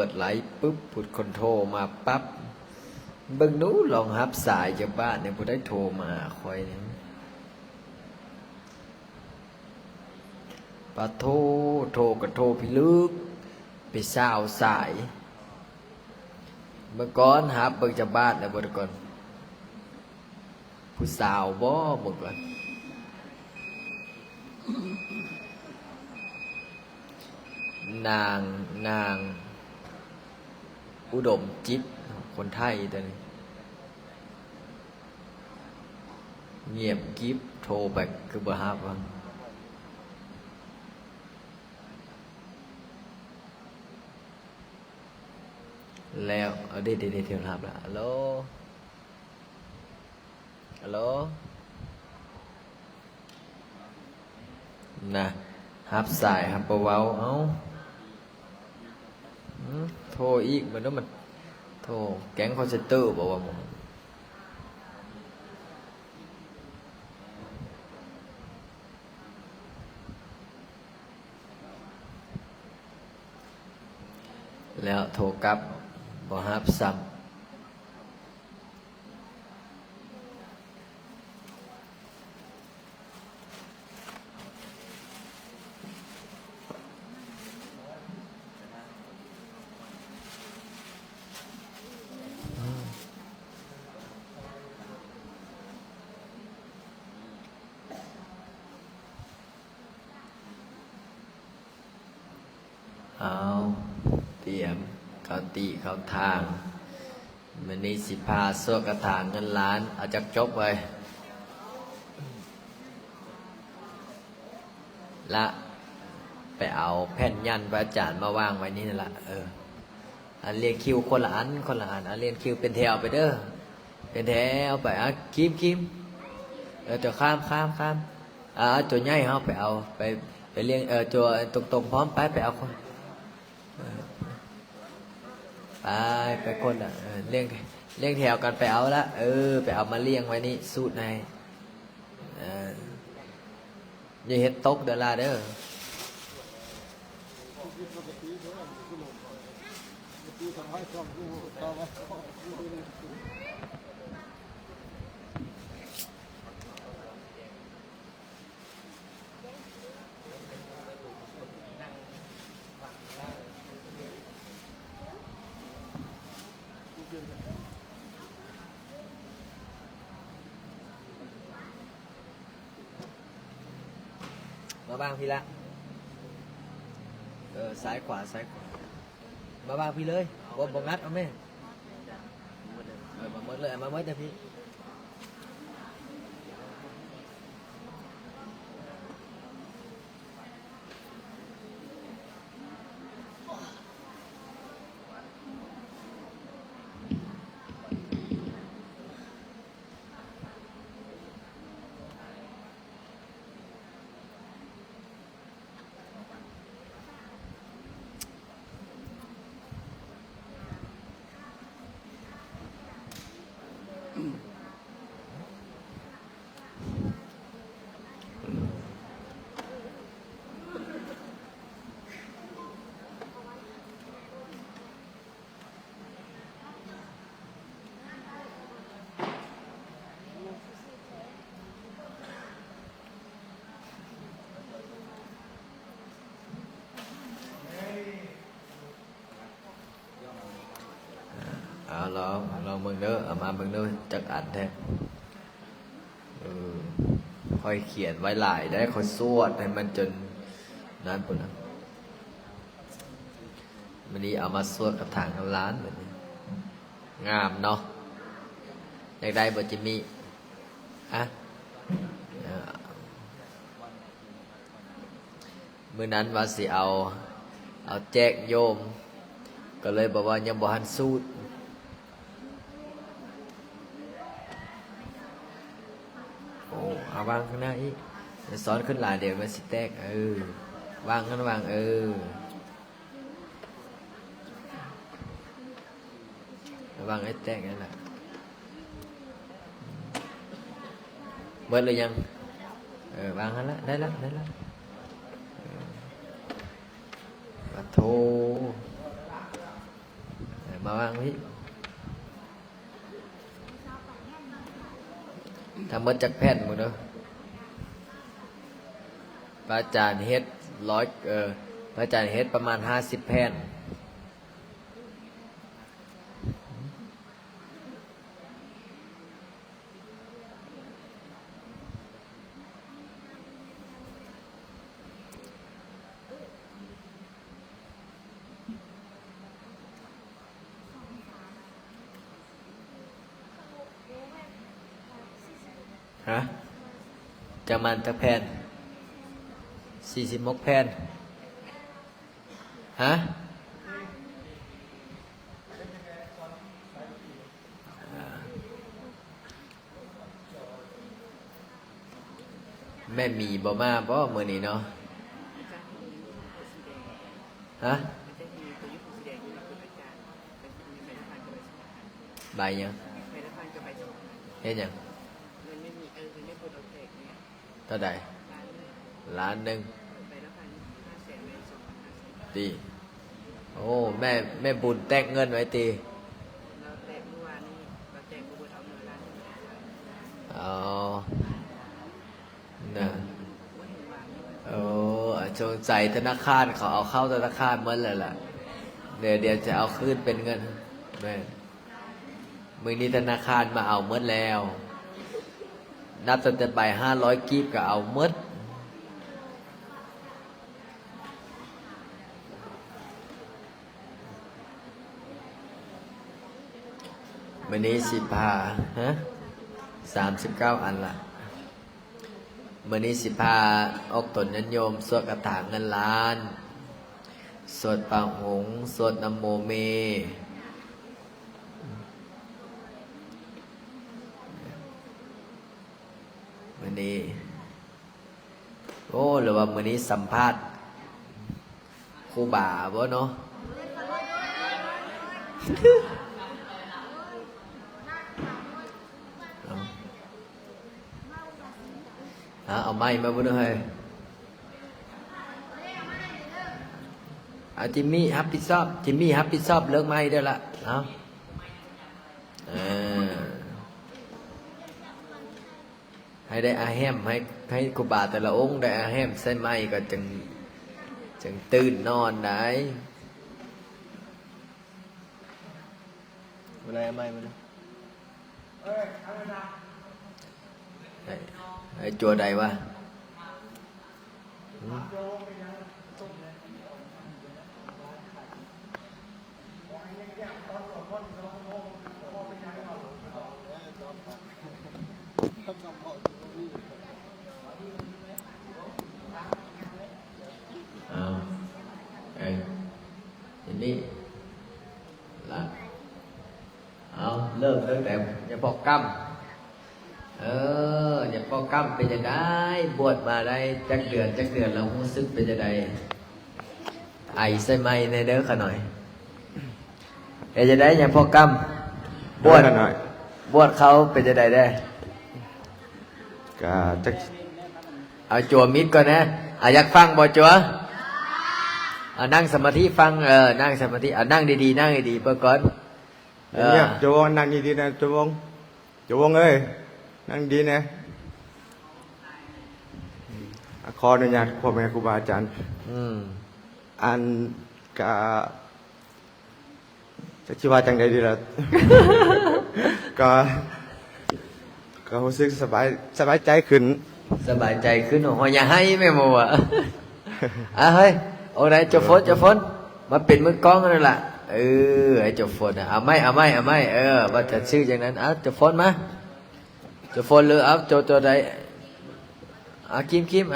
ดไหลปุ๊บผุดคนโทรมาปั๊บเบิ่งนู้ลองรับสายจากบ้านเนี่ยผู้ได้โทรมาคอยเนี่ยปะโทกับโทพิลึกไปสาวสายเมื่อก่อนครับเบิ่งจากบ้านเนี่ยบ่ได้ก่อนผู้สาวบ่เมื่อก่อนนางอุดมจิตคนไทยตัวนี้เงียบกิฟโทรไปคือบ่ฮับว่าแล้วเดี๋ยวเที่ยวรับละฮัลโหลฮัลโหลนะฮับสายฮับเบาๆเอ้าโทรอีกมันต้องมันโทรแก๊งคอนเซนเตอร์บอกว่ามึงแล้วโทรกลับบ่ฮับซ้ำเอาเตรียมเข้าตีเข้าทางมันนี้สิพาโซกระถางเงินล้านเอาจักจบไปละไปเอาแผ่นยันพระอาจารย์มาวางไว้นี่นั่นละอันเรียงคิวคนละอันอันเรียงคิวเป็นแถวไปเด้อเป็นแถวไปคิมจะข้ามตัวใหญ่เขาไปเอาไปเรียงตัวตรงพร้อมไปเอาคนไปคนเลี้ยงแถวกันไปเอาละไปเอามาเลี้ยงไว้นี่สูตรในอย่าเฮ็ดตกเด้อล่ะเด้อมาบ้างพี่ละซ้ายขวามาบ้างพี่เลยบ่งัดเอาไหมมาเมิดเลยมาเมิดนะพี่ลองเบิ่งเด้อเอามาเบิ่งเด้อจักอันแท้ค่อยเขียนไว้หลายได้ค่อยสวดให้มันจนนั้นปุ่นนะวันนี้เอามาสวดกระถางล้านแบบนี้งามเนาะอยากได้บ่จิมีมื้อนั้นว่าสิเอาแจกโยมก็เลยบอกว่ายังบ่ทันสูตรเอาวางข้างหน้าอีกซ้อนขึ้นหลายเดี๋ยวมันสิแตกวางขึ้นวางวางไอ้แตกนั่นแหละเบิดเลยยังวางกันละได้ละปะโท มาวางพี่ทำหมดจากแผ่นหมดเด้อพระอาจารย์เฮ็ดพระอาจารย์เฮ็ดประมาณ50 แผ่นฮะจะมันจะแผ่น46 แผ่นฮะแม่มีบ่มาบ่มื้อนี้เนาะฮะใบยังเฮ็ดหยังเท่าใด1,000,000ตีโอ้แม่บุญแตกเงินไว้ตีเอานะสงสัยธนาคารเขาเอาเข้าธนาคารเมื่อไรล่ะเดี๋ยวจะเอาคืนเป็นเงินแม่มือนี้ธนาคารมาเอาเมื่อแล้ว นับตั้งแต่ใบ500 กีบก็เอาเมื่อวันนี้15 39 อันละวันนี้15ออกตนยันโยมสวดกระถางเงินล้านสวดปางหงสวดนะโมเมวันนี้โอ้หรือว่าวันนี้สัมภาษณ์ครูบาบ่เนาะเอาไม้มาบ่เด้อเฮ้ยเอาจิมมี่รับผิดชอบเลิกไม้ได้ละเอาให้ได้อาแฮมให้ครูบาแต่ละองค์ได้อาแฮมใส่ไม้ก็จึงตื่นนอนได้อะไรไม้มาเด้อไอ้จัวใดวะทีนี้ละเริ่มตั้งแต่อย่าบอกกรรมอย่าป้อกำเป็นยังไงบวชมาได้จักเดือนแล้วรู้สึกเป็นยังไงไอใส่ไม้ในเด้อขน่อยจะได้อย่าป้อกำบวชเขาเป็นยังไงได้ก็จักเอาจัวมิดก่อนนะอยากฟังบ่จัวนั่งสมาธิฟังนั่งสมาธินั่งดีเพื่อก่อนเนี่ยจัวนั่งดีๆนะจัวเอ้ยนั่งดีนะขออนุญาตพ่อแม่ครูบาอาจารย์อันกะจะชื่อว่าจังใดดีล่ะ ก็รู้สึกสบายใจขึ้นหอยอย่าให้แม่โมอ่ะเฮ้ยโอ้ไหนจะฝนมาเป็นมือกล้องนั่นแหละไอ้จะฝนเอาไม่ว่าจะชื่ออย่างนั้นจะฝนมาจะฝนหรือตัวใดคิม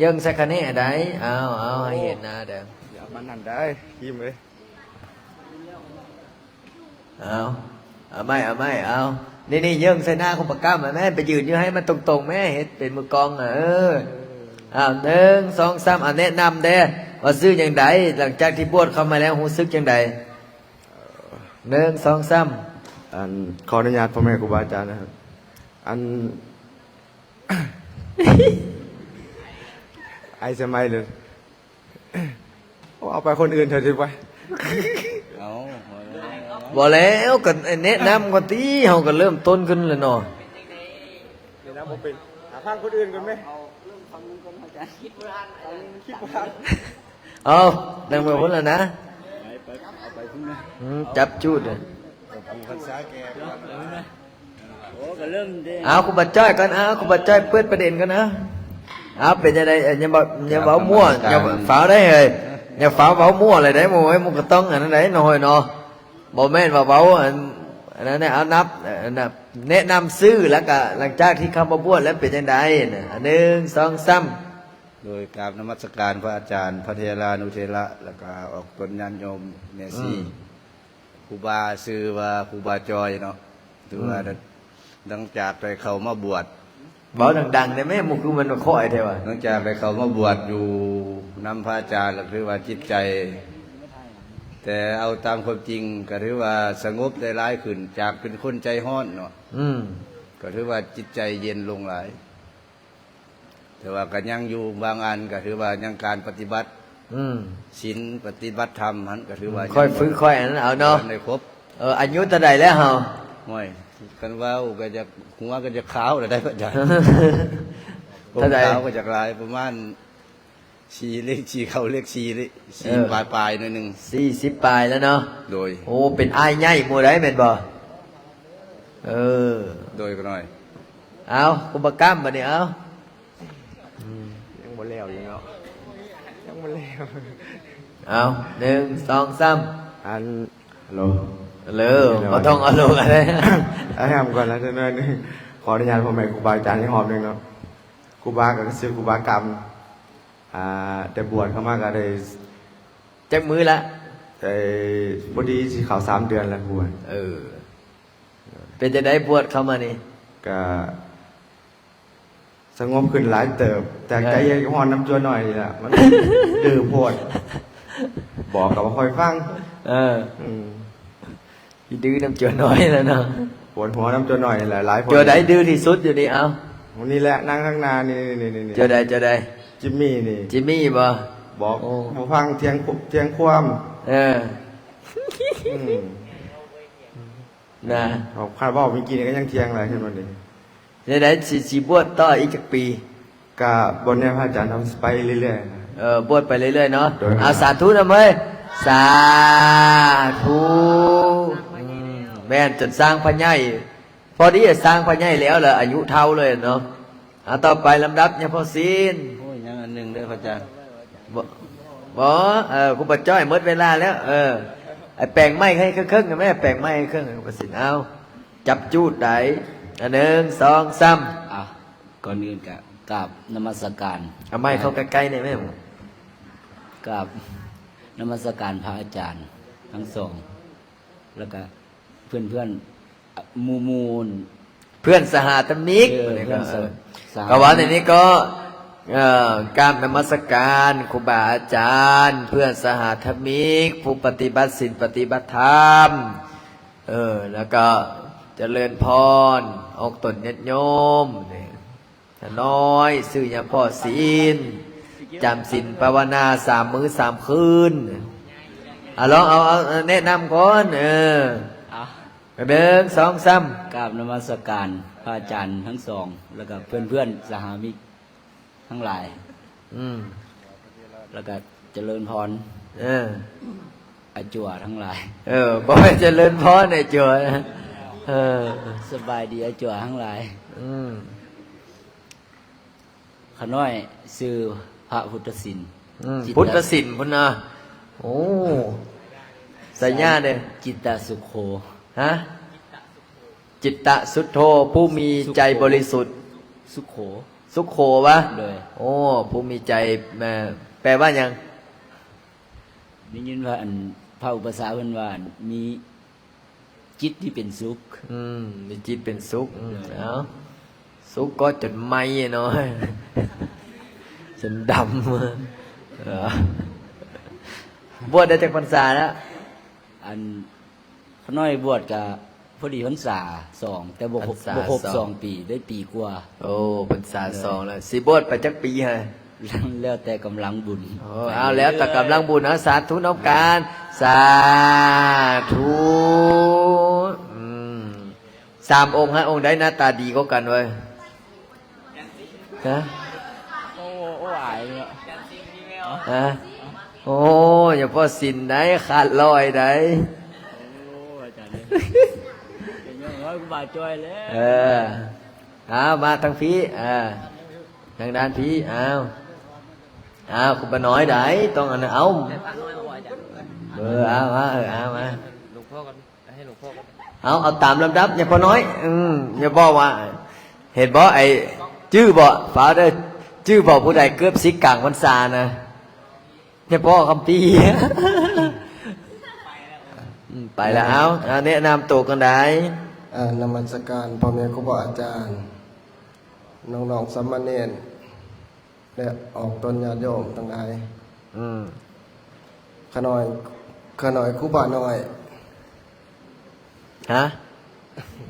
ยังสักคะแนนใดเอาให้เห็นหน้าเด้ออย่ามันนั่นได้คิมเลยเอาไม่นี่ยังใส่หน้าของปากกาแม่ไปยืนอยู่ให้มันตรงๆแม่เห็นเป็นมือกอง1 2 3แนะนำเด้ว่าซื้ออย่างใดหลังจากที่บวชเข้ามาแล้วรู้สึกอย่างใด1 2 3อันขออนุญาตพ่อแม่ครูบาอาจารย์นะครับอัน ไอ้สมัยเลยเอาไปคนอื่นเถอะสิไป บ่แล้วก็แนะนำก่อนติเฮาก็เริ่มต้นขึ้นแล้วเนาะ เดี๋ยวนะผมเป็นหาฟังคนอื่นกันไหมคิดว่า เอานั่งไปพุ่นแล้วนะจับจูดเลย ภาษาแก โอ้ก็เริ่มได้ เอาคุณบัดจ้อยกันเอาคุณบัดจ้อยเปิดประเด็นกันนะเอาเป็นยังไงอย่าเบามั่วอย่าฝาได้เลยอย่าฝาเบามั่วอะไรได้มั่วให้มันก็ต้องอันนั้นได้หน่อยเนาะบ่แม่นว่าเบาอันนั้นเนี่ยเอานับแนะนำซื้อแล้วก็หลังจากที่เข้ามาบวชแล้วเป็นยังไงนะ1 2 3 โดยกราบนมัสการพระอาจารย์พระเทรานุเทระแล้วก็ออกตนญาณโยมเมซี่ครูบาชื่อว่าครูบาจอยเนาะถือว่าหลังจากได้เข้ามาบวช เบาดังๆได้ไหมมุกคือมันค่อยเท่า หลังจากได้เข้ามาบวชอยู่นำพระอาจารย์แล้วถือว่าจิตใจ แต่เอาตามความจริงก็ถือว่าสงบได้ร้ายขึ้น จากเป็นคนใจห้อนเนาะ ก็ถือว่าจิตใจเย็นลงหลาย แต่ว่าก็ยังอยู่บางอันก็ถือว่ายังการปฏิบัติศีลปฏิบัติธรรมหันก็ถือว่า ค่อยฝึกค่อยอันนั้นเอาเนาะ ในครบ อายุเท่าใดแล้วเฮา ห่วยกันว่าก็จะหัวก็จะขาวได้พระอาจารย์ผม เท่าใด ขาวก็จะลายประมาณชีเลขชีเขาเลขชีเลขชีปลายหน่อยหนึ่ง 40ปลายแล้วเนาะ โดย โอ้เป็นอ้ายใหญ่หมู่ได้แม่นบ่ โดยก็หน่อย เอาคุบกรรมบัดนี้เอา ยังบ่แล้วอยู่เนาะยังบ่แล้ว เอา1 2 3อันฮัลโหล เร็วบ่ต้องเอาลงอะไร ให้ทำก่อนแล้วจะนึงขออนุญาตผมให้ครูบาอาจารย์ที่หอมหนึงเนาะครูบาก็ชื่อครูบากรรมแต่บวชเข้ามาก็ได้ จักมือละ แต่บดีสิเขา3 เดือนแล้วบวช เป็นจะได้บวชเข้ามานี่ ก็สงบขึ้นหลายเติบ แต่ใจยังหอนน้ำจัวหน่อยนี่ล่ะมัน ดื้อโพดบอกกับว่าคอยฟัง อืม พี่ดื้อน้ำเจือน้อยแล้วเนาะ ปวดหัวน้ำจัวหน่อยหลายๆคน เจอใดดื้อที่สุดอยู่นี่เอา วันนี้แหละนั่งข้างหน้านี่ เจอใด จิมมี่นี่ จิมมี่บ่ บอก โอ้ ผู้ฟังเทียงความ อืม นะ บอกคาดว่าเมื่อกี้นี่ก็ยังเทียงอะไรขึ้นมาดิ จะได้สิบวชต่ออีกจักปี ก็บนเนี่ยพระอาจารย์ทำไปเรื่อยๆ บวชไปเรื่อยๆเนาะ โดย เอาสาธุนะเว้ยสาธุแม่นจนสร้างพระใหญ่พอดีสร้างพระใหญ่แล้วเหรออายุเท่าเลยเนาะเอาต่อไปลำดับเนี่ยพอศีล โอ้ยยังอันหนึ่งได้อพระอาจารย์ บ่คุณปัจจ้อยหมดเวลาแล้วไอ้แปลงไม้ให้เครื่องๆกันไหมแปลงไม้ให้เครื่องประสิทธิ์เอาจับจูดได้1 2 3 อ่ะก่อนอื่นกราบนมัสการ เอาไม้เข้าใกล้ๆหน่อยแม่ กราบนมัสการพระอาจารย์ทั้งสอง แล้วก็เพื่อนเพื่อนๆมูล เพื่อนสหธรรมิก เพื่อนสห ก็ว่าในนี้ก็การนมัสการครูบาอาจารย์ เพื่อนสหธรรมิก ผู้ปฏิบัติศีลปฏิบัติธรรมแล้วก็เจริญพรออกตนญาติโยมนี่น้อยสื่ออย่างพ่อศีลจำศีลภาวนา3 มื้อ 3 คืนลองเอาแนะนำก่อน อ่ะ 1 2 3 กราบนมัสการพระอาจารย์ทั้งสอง แล้วก็เพื่อนเพื่อนๆสหามิกทั้งหลาย แล้วก็เจริญพรอาจัวทั้งหลาย บอกให้เจริญพรในจัวนะ สบายดีอาจัวทั้งหลาย ม ขน้อยชื่อพระพุทธศิลป์ จิตต พุทธศิลป์พุ่นนะโอ้สัญญาเนี่ย จิตตสุโข ฮะจิตตะสุทโธผู้มีใจบริสุทธิ์ สุโข สุขโขวะ เลย โอ้ผู้มีใจแปลว่ายัง ได้ยินว่าอันพระอุปสาเพิ่นว่าอันมีจิตที่เป็นสุข มีจิตเป็นสุขเอาสุขก็จนไหมเนาะ จนดำบวชได้จากพรรษาแล้ว อันขน้อยบวชกับพอดีพรรษา2แต่บ่ครบ พรรษา บ่ครบ สอง 2 ปีได้ปีกว่า โอ้พรรษา2แล้วสิบวชไปจักปีฮะ แล้วแต่กำลังบุญ เอาแล้วแต่กำลังบุญเอาสาธุน้องการ สาธุ 3 องค์ฮะองค์ใดหน้าตาดีกว่ากันเว้ยฮะ โอ้อายเนาะ ฮะโอ้อย่าพอสินได้ขาดลอยได้ โอ้อาจารย์เนี่ยเป็นยังไงกูบาดจ้อยแล้ว เอามาทางพี่ทางด้านพี่เอาคุณป้าน้อยได้ต้องอันนั้นเอาเอามาหลวงพ่อกันให้หลวงพ่อกัน เอาตามลำดับอย่าพอน้อยอย่าบอกว่าเห็นบ่ไอ้ชื่อบ่ฟ้าเด้อชื่อบ่ผู้ใดเกือบสิกลางพรรษานะอย่าพ่อคำปีไปแล้วเอาแนะนำตัวกันได้ นมัสการพ่อแม่ครูบาอาจารย์น้องๆสามเณรและออกตนญาติโยมทั้งหลายขน้อยครูบาน้อย ฮะ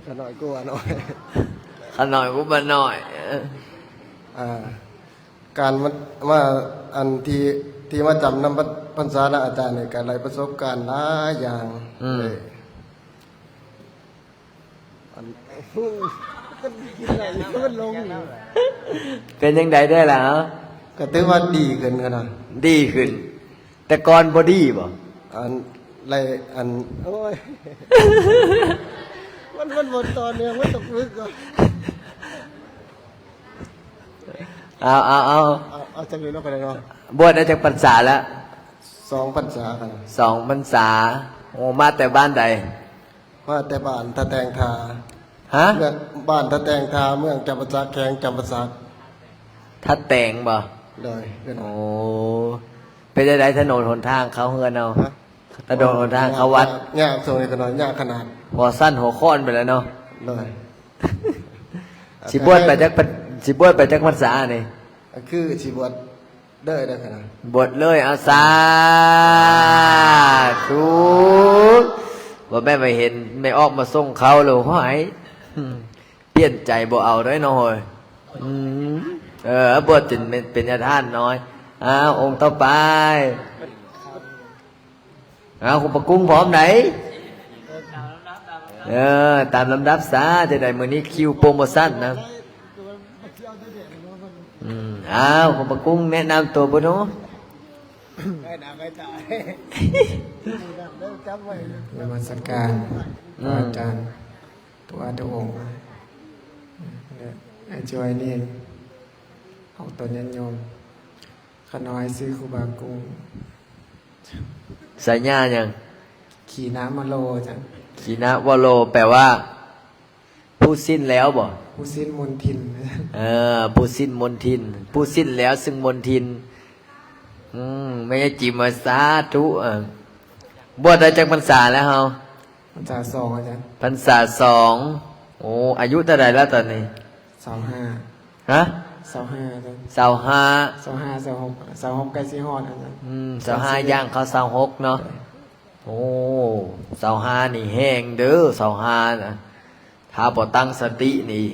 ขน้อยครูบาน้อย ขน่อยกูมาหน่อย การมาอันที่มาจำนำพรรษาอาจารย์ในการหลายประสบการณ์หลายอย่างเลยมันลง เป็นยังไงได้ล่ะ ก็ถือว่าดีขึ้นกันนะ ดีขึ้น แต่ก่อนบอดี้บ่ อะไรโอ้ย มันหมดตอนเนี่ยมันตกลึกก่อนเอาจังเลยเนาะกันเลยเนาะ บวชได้จากพรรษาแล้ว 2 พรรษากัน 2 พรรษาโอ้มาแต่บ้านใด ว่าแต่บ้านตะแตงทา ฮะ เมืองบ้านตะแตงทาเมืองจำปาสักแข้งจำปาสัก ทัดแต่งบ่ เลยเป็น โอ้เป็นได้ถนนหนทางเขาเฮือนเอาถนนหนทางเขาวัด ยากส่งในขนาดยากขนาด หัวสั้นหัวค้อนไปแล้วเนาะ เลย สิบวชไปจากพรรษานี่ คือชีบวชเด้อได้ขนาด บวชเลยเอาสาธุว่าแม่ไปเห็นไม่ออกมาส่งเขาเลยห้อยเปลี่ยนใจบ่เอาด้วยน้อยบวชจนเป็นญาติท่านน้อยองค์ต่อไปคุณประกุ้งพร้อมไหนตามลำดับซะจะได้มื้อนี้คิวโปรโมชั่นนะคุณประกุ้งแนะนำตัวบ่เนาะ นมัสการอาจารย์ตัวดวงไอ้จอยนี่เอาตัวยันโยมขน้อยซื้อครูบากุ้ง สายญายัง ขี่น้ำมาโลจ้ะ ขีนะวโลแปลว่า ผู้สิ้นแล้วบ่ ผู้สิ้นมนทิน ผู้สิ้นมนทิน ผู้สิ้นแล้วซึ่งมนทินไม่ใช่จิมาสาธุบวชได้จากพรรษาแล้วเฮา พรรษา2อาจารย์ พรรษา2โอ้อายุเท่าไหร่แล้วตอนนี้ 25 ฮะ 25อาจารย์ 25 26ใกล้สิฮอดอาจารย์ 25ย่างเขา26เนาะโอ้25นี่แห้งเด้อ25นะถ้าบ่ตั้งสตินี่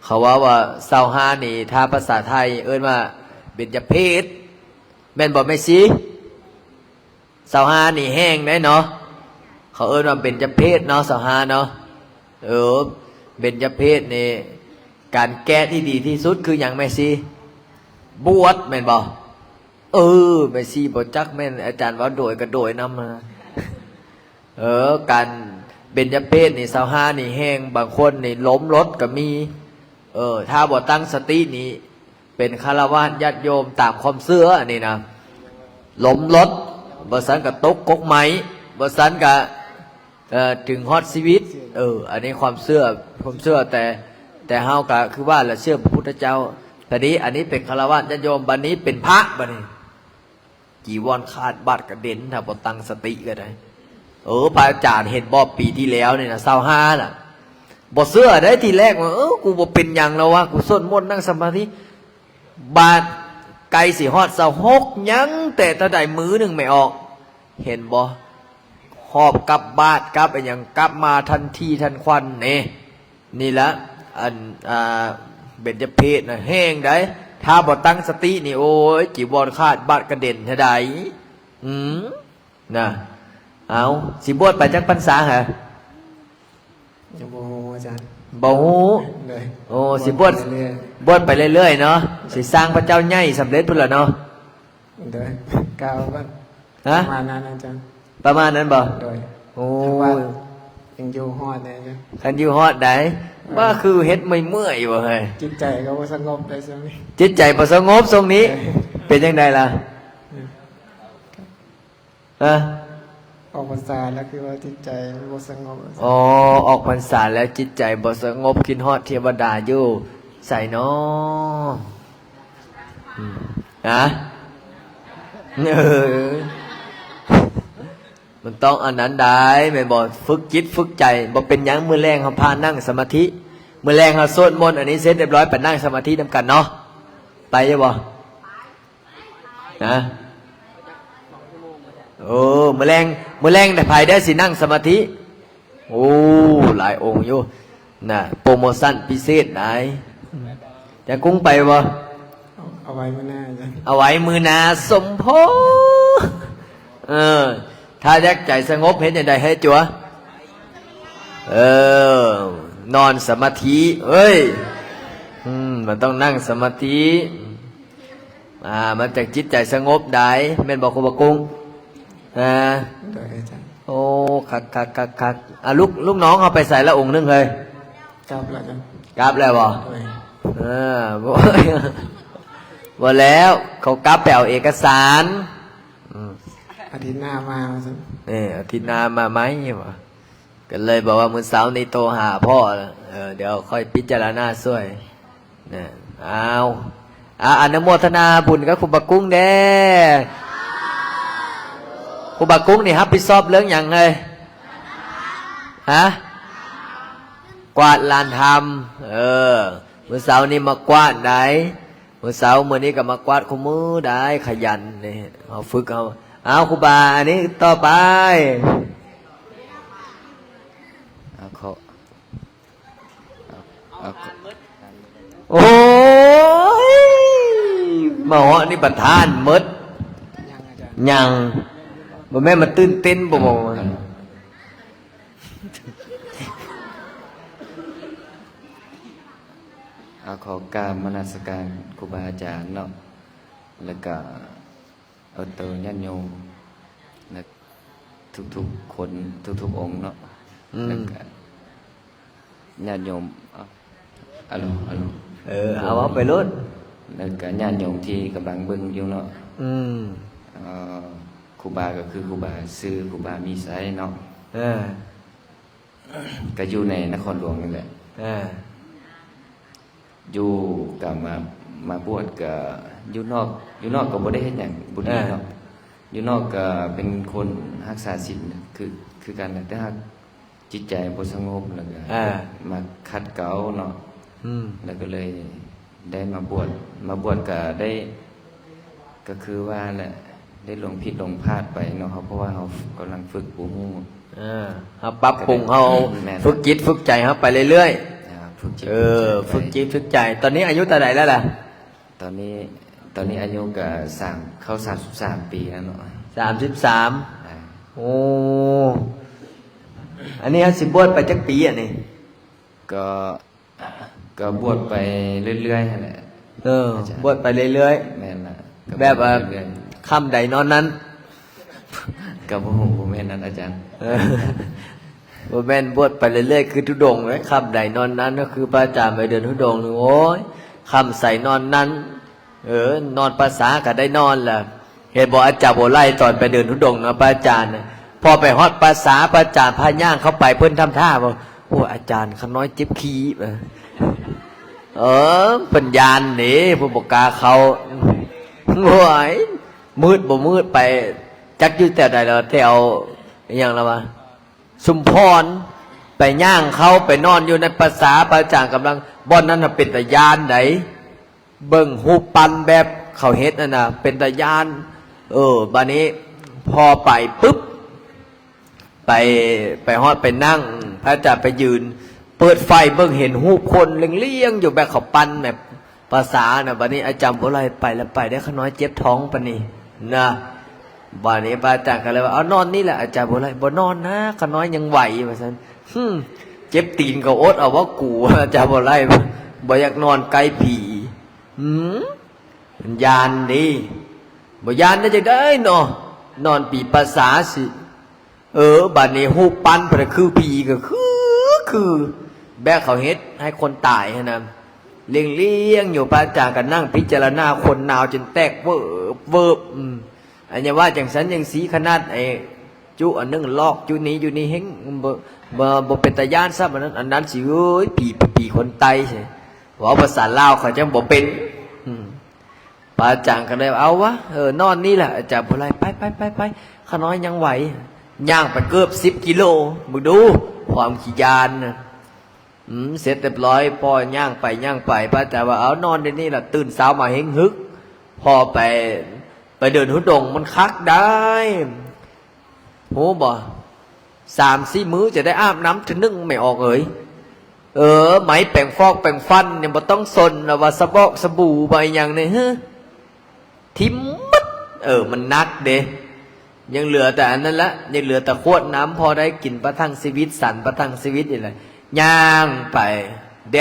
เขาว่า25นี่ถ้าภาษาไทยเอิ้นว่าเบญจเพศแม่นบ่แม่สิ25นี่แห้งได้เนาะเขาเอิ้นว่าเบญจเพศเนาะ25เนาะเบญจเพศนี่การแก้ที่ดีที่สุดคือหยังแม่สิบวชแม่นบ่แม่สิบ่จักแม่นอาจารย์ว่าโดยก็โดยนำการเบญจเพศนี่25นี่แห้งบางคนนี่ล้มรถก็มีถ้าบ่ตั้งสตินี่เป็นฆราวาสญาติโยมตามความเชื่อนี่นะล้มรถบ่ซันก็ตกกกไม้บ่ซันก็ถึงฮอดชีวิตอันนี้ความเชื่อแต่เฮาก็คือว่าละเชื่อพระพุทธเจ้าแต่นี้อันนี้เป็นฆราวาสญาติโยมบัดนี้เป็นพระบัดนี้จีวรขาดบาดกระเด็นถ้าบ่ตั้งสติก็ได้พระอาจารย์เห็นบ่ปีที่แล้วนี่นะ25น่ะบ่เชื่อได้ทีแรกว่ากูบ่เป็นหยังแล้ววะกูสวดมนต์นั่งสมาธิบาดไกลสิฮอด26ยังแต่ถ้าได้มือหนึ่งไม่ออกเห็นบ่หอบกลับบ้านกลับอย่างกลับมาทันทีทันควันนี่ละเบญจเพศน่ะแห้งได้ถ้าบ่ตั้งสตินี่โอ้ยจีวรขาดบาดกระเด็นเท่าใดน่ะเอาสิบวชไปจักพรรษาเหรอ ยังบ่ฮู้อาจารย์ บ่ฮู้ เลย โอ้สิบวช เรื่อย บวชไปเรื่อยๆเนาะสิสร้างพระเจ้าใหญ่สำเร็จพุ่นล่ะเนาะ ๆเลยก้าวก็ ฮะ ประมาณนั้นอาจารย์ ประมาณนั้นบ่ โดย โอ้ ว่ายังอยู่ฮอดเนี่ยอาจารย์ คันอยู่ฮอดได้ว่าคือเฮ็ดไม่เมื่อยบ่เฮ้ย จิตใจก็บ่สงบเลยช่วงนี้ จิตใจบ่สงบทรงนี้ เป็นจังไดล่ะฮะ ออกพรรษาแล้วคือว่าจิตใจบ่สงบ อ๋อออกพรรษาแล้วจิตใจบ่สงบคิดฮอดเทวดาอยู่ใส่เนาะนะมันต้องอันนั้นได้แม่นบ่ฝึกจิตฝึกใจบ่เป็นหยังมื้อแรงเฮาพานั่งสมาธิมื้อแรงเฮาสวดมนต์อันนี้เสร็จเรียบร้อยไปนั่งสมาธินำกันเนาะไปอยู่บ่นะโอ้มื้อแรงได้ภายได้สินั่งสมาธิโอ้หลายองค์อยู่น่ะโปรโมชั่นพิเศษได้จะกุ้งไปบ่ เอาไว้มื้อหน้าอาจารย์ เอาไว้มือนาสมโพถ้าอยากใจสงบเห็นอย่างใดให้จัวนอนสมาธิเอ้ยมันต้องนั่งสมาธิมันจากจิตใจสงบได้แม่นบอกครูบากุ้งโดยอาจารย์ โอ้คักลูกน้องเขาไปใส่ละองค์นึงเลย กลับแล้วอาจารย์ กลับแล้วบ่ โดย บ่แล้วเขากลับไปเอาเอกสารอาทิตย์หน้ามาอาจารย์ อาทิตย์หน้ามาไหมวะก็เลยบอกว่ามื้อเสาร์นี้โทรหาพ่อเดี๋ยวค่อยพิจารณาช่วยเนี่ยอนุโมทนาบุญกับครูบากุ้งเด้ครูบากุ้งนี่ครับผิดชอบเรื่องอย่างเลยฮะกวาดลานธรรมมื้อเสาร์นี้มากวาดได้มื้อเสาร์มื้อนี้ก็มากวาดคู่มือได้ขยันนี่เอาฝึกเอาครูบาอันนี้ต่อไปโอ้ยมาเหาะนี่ประธานมด ยังอาจารย์ ยังบ่แม่นมาตื่นเต้นบ่บ่ ขอกราบนมัสการครูบาอาจารย์เนาะแล้วก็เอาตัวญาติโยมและทุกๆคนทุกๆองค์เนาะแล้วก็ญาติโยมอะโลเอาไปรถแล้วก็ญาติโยมที่กำลังเบิ่งอยู่เนาะครูบาก็คือครูบาซื้อครูบามีไซเนาะก็อยู่ในนครหลวงนี่แหละอยู่กับมาบวชกับอยู่นอกก็บ่ได้เฮ็ดหยังบ่ดีเนาะอยู่นอกก็เป็นคนรักษาศีลคือกันแต่ถ้าจิตใจบ่สงบแล้วก็มาขัดเกลาเนาะแล้วก็เลยได้มาบวชก็ได้ก็คือว่าแหละได้ลงผิดลงพลาดไปเนาะเพราะว่าเรากำลังฝึกบ่ฮู้เฮาปรับปรุงเฮาฝึกจิตฝึกใจเฮาไปเรื่อยๆฝึกจิตฝึกใจตอนนี้อายุเท่าไหร่แล้วล่ะตอนนี้อายุก็เข้า33 ปีแล้วเนาะ33โอ้อันนี้สิบวชไปจักปีอ่ะนี่ก็บวชไปเรื่อยๆนั่นแหละบวชไปเรื่อยๆแม่นล่ะแบบว่าค่ำใดนอนนั้นก็บ่แม่นนั้นอาจารย์บ่แม่นบวชไปเรื่อยๆคือธุดงค์ไว้ค่ำใดนอนนั้นก็คือพระอาจารย์ไปเดินธุดงค์นึงโอ้ยค่ำใส่นอนนั้นนอนภาษาก็ได้นอนล่ะเห็นบ่อาจารย์บ่ไล่ตอนไปเดินธุดงค์นะพระอาจารย์พอไปฮอดภาษาพระอาจารย์พาย่างเข้าไปเพิ่นทำท่าบ่โอ้อาจารย์ขน้อยจิบขี้ปัญญานี่ผู้บกาเขาโอ้ยมืดบ่มืดไปจักอยู่แต่ใดแล้วแถวอย่างละวะสุมพรไปย่างเขาไปนอนอยู่ในภาษาพระอาจารย์กำลังบ่อนนั้นน่ะเป็นตะยานไหนเบิ่งหูปันแบบเขาเฮ็ดนั่นน่ะเป็นตะยานบัดนี้พอไปปุ๊บไปฮอดไปนั่งพระอาจารย์ไปยืนเปิดไฟเบิ่งเห็นหูคนเลี้ยงอยู่แบบเขาปันแบบภาษาน่ะบัดนี้อาจารย์บ่ไล่ไปแล้วไปได้ขน้อยเจ็บท้องปานนี้นะบัดนี้พระอาจารย์ก็เลยว่าเอานอนนี่แหละอาจารย์บ่ไล่บ่นอนนะขน้อยยังไหวว่าซั่น เจ็บตีนก็อดเอาว่ากูจะบ่ไล่บ่อยากนอนไกลผียานดีบ่ยานได้จะได้เนาะนอนปีภาษาสิบัดนี้ฮูปปั้นเพราะคือผีก็คือแบกเขาเฮ็ดให้คนตายนะเลี้ยงอยู่พระอาจารย์ก็นั่งพิจารณาคนหนาวจนแตกเวิบอันนี้ว่าจังสันยังสีขนาดไอ้จุอันนึงลอกจุนี้อยู่นี่เฮงบ่เป็นตาย่านซับอันนั้นสิเอ้ยปีคนไตใช่ว่าภาษาลาวเขาจังบ่เป็นพระอาจารย์ก็เลยเอาวะนอนนี่แหละอาจารย์บ่ไล่ไปข้าน้อยยังไหวย่างไปเกือบ10 กิโลมึงดูความขี้ยานนะเสร็จเรียบร้อยพอย่างไปพระอาจารย์ว่าเอานอนในนี่แหละตื่นเช้ามาเฮงฮึกพอไปเดินหุดงมันคักได้โหบ่3-4 มื้อจะได้อาบน้ำถึงนึ่งไม่ออกไหมแปรงฟอกแปรงฟันเนี่ยบ่ต้องสนว่าสบู่ไปอย่างนี้ทิมมัดมันนักเด้ยังเหลือแต่อันนั้นละยังเหลือแต่ขวดน้ำพอได้กินประทังชีวิตสันประทังชีวิตนี่แหละย่างไปแด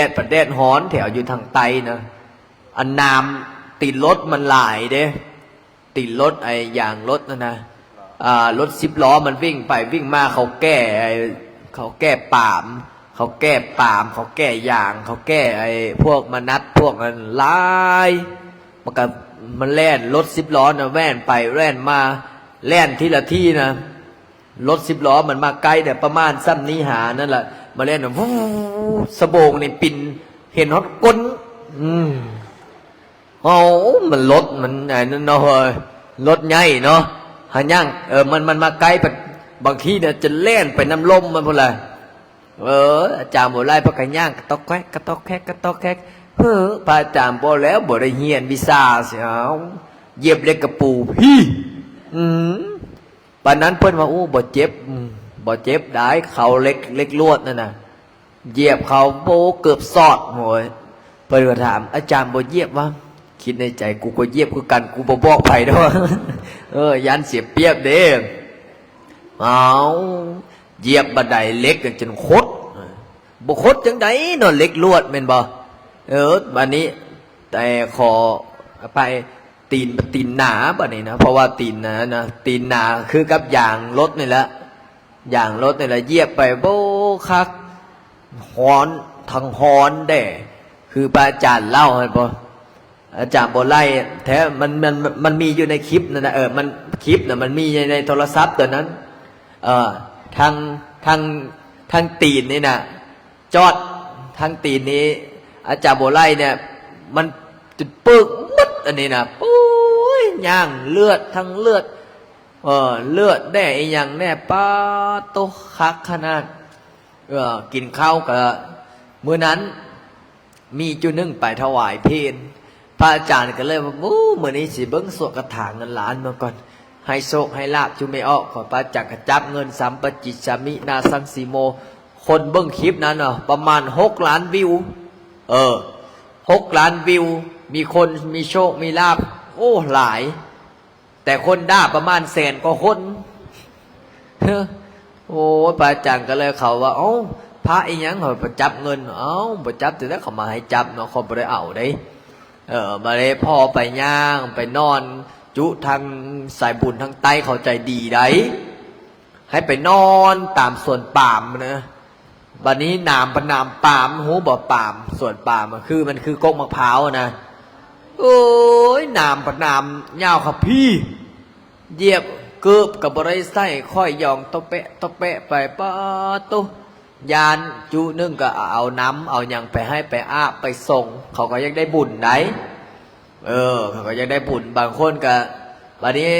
ดฮ้อนแถวอยู่ทางไตนะอันน้ำติดรถมันหลายเด้ติดรถไอ้อย่างรถนะรถ10 ล้อมันวิ่งไปวิ่งมาเขาแก้ปามเขาแก้ยางเขาแก้ไอ้พวกมนัดพวกนั้นลายมันแล่นรถ10 ล้อนะแว่นไปแว่นมาแล่นทีละที่นะรถ10 ล้อมันมาไกลแต่ประมาณซ้ำนี้หานั่นแหละมาเล่นวู้สะโบงนี่ปิ่นเห็นฮอตก้นมันรถมันไอ้นั่นเนาะรถใหญ่เนาะหาย่างมันมาไกลบางทีเนี่ยจะเล่นไปน้ำลมมันพอเลยอาจารย์บ่ไล่พระกันย่างกระตอกแคกพระอาจารย์บ่แล้วบ่ได้เฮียนวิชาเสียวเหยียบเล็กกระปูพี่ปานนั้นเพิ่นว่าบ่เจ็บได้เขาเล็กลวดนั่นน่ะเหยียบเขาโบเกือบสอดโหยเพิ่นก็ถามอาจารย์บ่เหยียบวะคิดในใจกูก็เหยียบคือกันกูบ่บอกไผดอกยันเสียเปรียบเด้เหยียบบันไดเล็กจนคดบ่คดจังไดนอนเล็กลวดแม่นบ่บัดนี้แต่ขอไปตีนหนาบัดนี้นะเพราะว่าตีนหนาคือกับอย่างรถนี่แหละเหยียบไปโบคักฮ้อนทั้งฮ้อนเด้คือพระอาจารย์เล่าให้บ่อาจารย์บ่ไล่แท้มันมีอยู่ในคลิปนั่นนะมันคลิปน่ะมันมีในโทรศัพท์ตัวนั้นทางตีนนี่นะจอดทางตีนนี้อาจารย์โบไลเนี่ยมันจุดปึกมัดอันนี้นะปุ้ยย่างเลือดทั้งเลือดเลือดแน่อีหยังแน่ป้าโตคักขนาดกินข้าวกับมื้อนั้นมีจุนึงไปถวายเพลพระอาจารย์ก็เลยว่ามื้อนี้สิเบิ่งสวดกระถางเงินล้านมาก่อนให้โชคให้ลาภจุไม่ออกขอพระจักรจับเงินสัมปจิจามินาสังสีโมคนเบิ้งคลิปนั้นประมาณ6 ล้านวิว6 ล้านวิวมีคนมีโชคมีลาภหลายแต่คนด่าประมาณ100,000 กว่าคนพระอาจารย์ก็เลยเขาว่าพระอีหยังเขาจับเงินบ่จับแต่แล้วเขามาให้จับเนาะเขาบ่ได้เอาได้มาเลยพ่อไปย่างไปนอนจุทางสายบุญทางใต้เขาใจดีได้ให้ไปนอนตามสวนปาล์มนะบัดนี้นามปาล์มหูบ่ปาล์มสวนปาล์มคือมันคือกกมะพร้าวนะนามยาวครับพี่เหยียบเกือบกับบริไส้ค่อยยองตะเปะไปป้าตุยานจุนึงก็เอาน้ำเอาอย่างไปให้ไปอาบไปส่งเขาก็ยังได้บุญไหนเขาก็ยังได้บุญบางคนก็วันนี้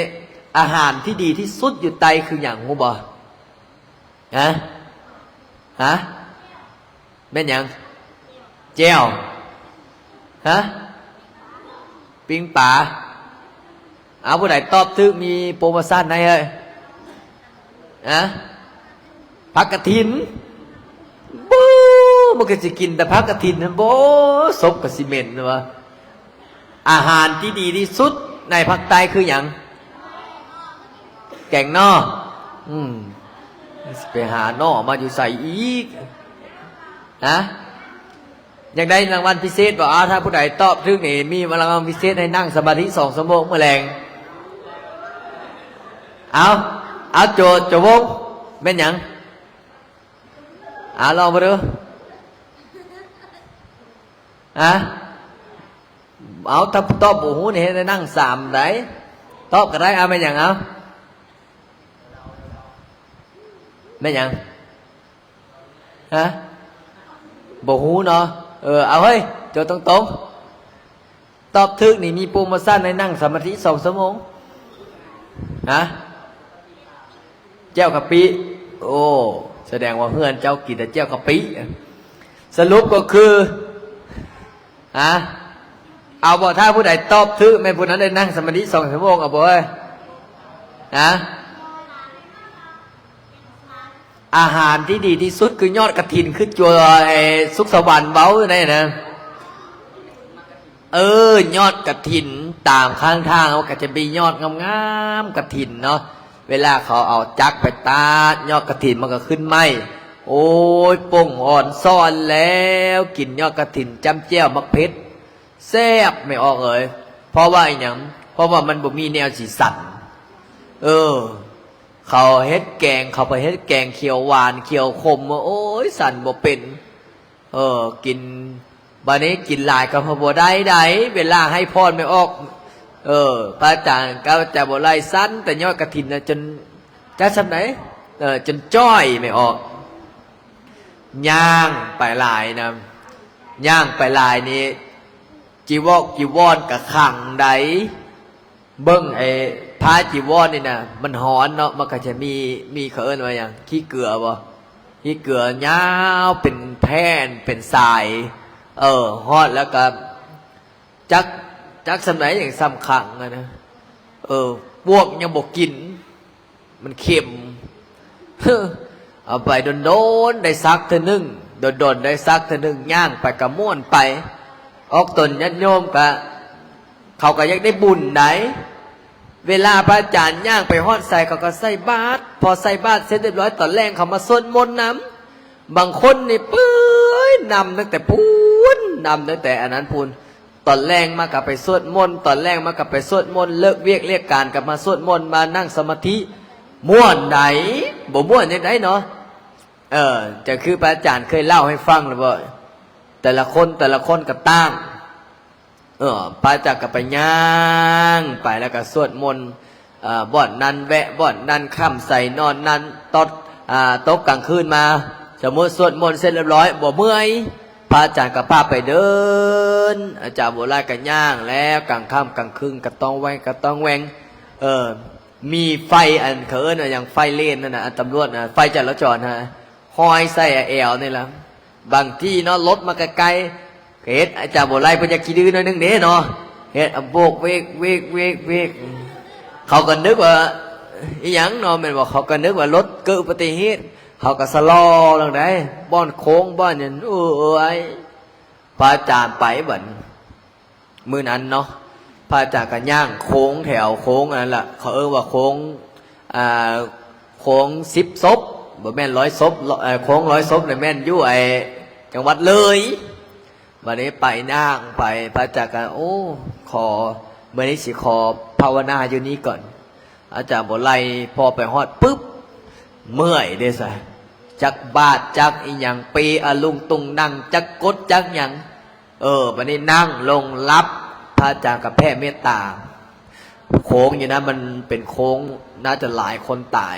อาหารที่ดีที่สุดอยู่ไตคืออย่างงูบ่ฮะแม่นยังแจ่วปิ้งปลาเอาผู้ใดตอบถึกมีโปรโมชั่นไหนเฮ้ยผักกระถินมันก็จะกินแต่ผักกระถินนะซบกับซีเมนต์นะวะอาหารที่ดีที่สุดในภาคใต้คืออย่างแกงนอไปหานอมาอยู่ใส่อีก ฮะอยากได้รางวัลพิเศษบอกถ้าผู้ใดตอบถึงนี่มีรางวัลพิเศษให้นั่งสมาธิ2 ชั่วโมงเมื่อแรงเอาโจวงเป็นหยังลองมาดูเอาถ้าตอบโอ้โหนี่ได้นั่ง3ได้ตอบก็ได้เป็นหยังเป็นหยังบ่หูเนาะเอาเฮ้ยโจตรงตอบถึกนี่มีโปรโมชั่นให้นั่งสมาธิ2 ชั่วโมงเจ้ากะปิโอ้แสดงว่าเพื่อนเจ้ากินแต่เจ้ากะปิสรุปก็คือเอาบ่ถ้าผู้ใดตอบถึกแม่ผู้นั้นได้นั่งสมาธิ2 ชั่วโมงเอาบ่เอ้ยอาหารที่ดีที่สุดคือยอดกระถินคือจัวสุขสวรรค์เบ้าเนี่ยนะยอดกระถินตามข้างทางเขาก็จะมียอดงามๆกระถินเนาะเวลาเขาเอาจักไปตายอดกระถินมันก็ขึ้นไหมโอ้ยป่งอ่อนซ่อนแล้วกินยอดกระถินจำเจ้ามักเพชรแซ่บไม่ออกเลยเพราะว่าไอ้หยังเพราะว่ามันบ่มีแนวสีสันเขาเฮ็ดแกงเขาไปเฮ็ดแกงเขียวหวานเขียวขมโอ้ยสั่นบ่เป็นกินบัดนี้กินหลายก็บ่ได้เวลาให้พรไม่ออกพระอาจารย์ก็จะบ่ไล่สั้นแต่ยอดกฐินน่ะจนจะสำไหนจนจ้อยไม่ออกย่างไปหลายนะย่างไปหลายนี่จีวรกะขังใดเบิ่งผ้าจีวรนี่นะมันหอนเนาะมันก็จะมีเขาเอิ้นว่าอย่างขี้เกลือบ่ขี้เกลือยาวเป็นแผ่นเป็นสายฮอดแล้วก็จักสมัยอย่างซ้ำขังนะพวกยังบอกกินมันเค็มเอาไปโดนได้ซักเท่านึงโดนได้ซักเท่านึงย่างไปกระม่วนไปออกตนญาติโยมก็เขาก็ยังได้บุญไหนเวลาพระอาจารย์ย่างไปฮอดใส่เขาก็ใส่บาตรพอใส่บาตรเสร็จเรียบร้อยตอนแรกเขามาสวดมนต์น้ำบางคนนี่ปื้ยนำตั้งแต่พูนนำตั้งแต่อันนั้นพูนตอนแรกมากับไปสวดมนต์ตอนแรกมากับไปสวดมนต์เลิกเวียกเรียกการกลับมาสวดมนต์มานั่งสมาธิม่วนไหนบ่ม่วนยังไงเนาะจะคือพระอาจารย์เคยเล่าให้ฟังเลยว่าแต่ละคนก็ตั้งพระอาจารย์ก็ไปย่างไปแล้วก็สวดมนต์บ่อนนั้นแวะบ่อนนั้นค่ำใส่นอนนั้นตกกลางคืนมาสมมติสวดมนต์เสร็จเรียบร้อยบ่เมื่อยพระอาจารย์ก็พาไปเดินอาจารย์โบราณก็ย่างแล้วกลางค่ำกลางคืนก็ต้องแหวงมีไฟอันเขินอย่างไฟเล่นนั่นนะตำรวจนะไฟจราจรฮะห้อยใส่แอวนี่แหละบางที่เนาะรถมาไกลๆเฮ็ดอาจารย์โบราณเพิ่นจะขี้ดื้อหน่อยนึงเด้เนาะเฮ็ดโบกเวกเขาก็นึกว่าอีหยังเนาะแม่นบ่เขาก็นึกว่ารถเกิดอุบัติเหตุเขาก็สะลอลงได้บ้อนโค้งบ้อนอย่างพระอาจารย์ไปบัดมื้อนั้นเนาะพระอาจารย์ก็ย่างโค้งแถวโค้งนั่นแหละเขาว่าโค้ง10 ศพบ่แม่น100 ศพโค้ง100 ศพเนี่ยแม่นอยู่จังหวัดเลยวันนี้ไปนั่งไปพระอาจารย์ก็ขอเมื่อนี้สิขอภาวนาอยู่นี้ก่อนอาจารย์บ่ไล่พอไปฮอดปุ๊บเมื่อยเด้ซะจักบาดจักอีหยังปีลุงตุงนั่งจักกดจักหยังวันนี้นั่งลงรับพระอาจารย์กับแผ่เมตตาโค้งอยู่นะมันเป็นโค้งน่าจะหลายคนตาย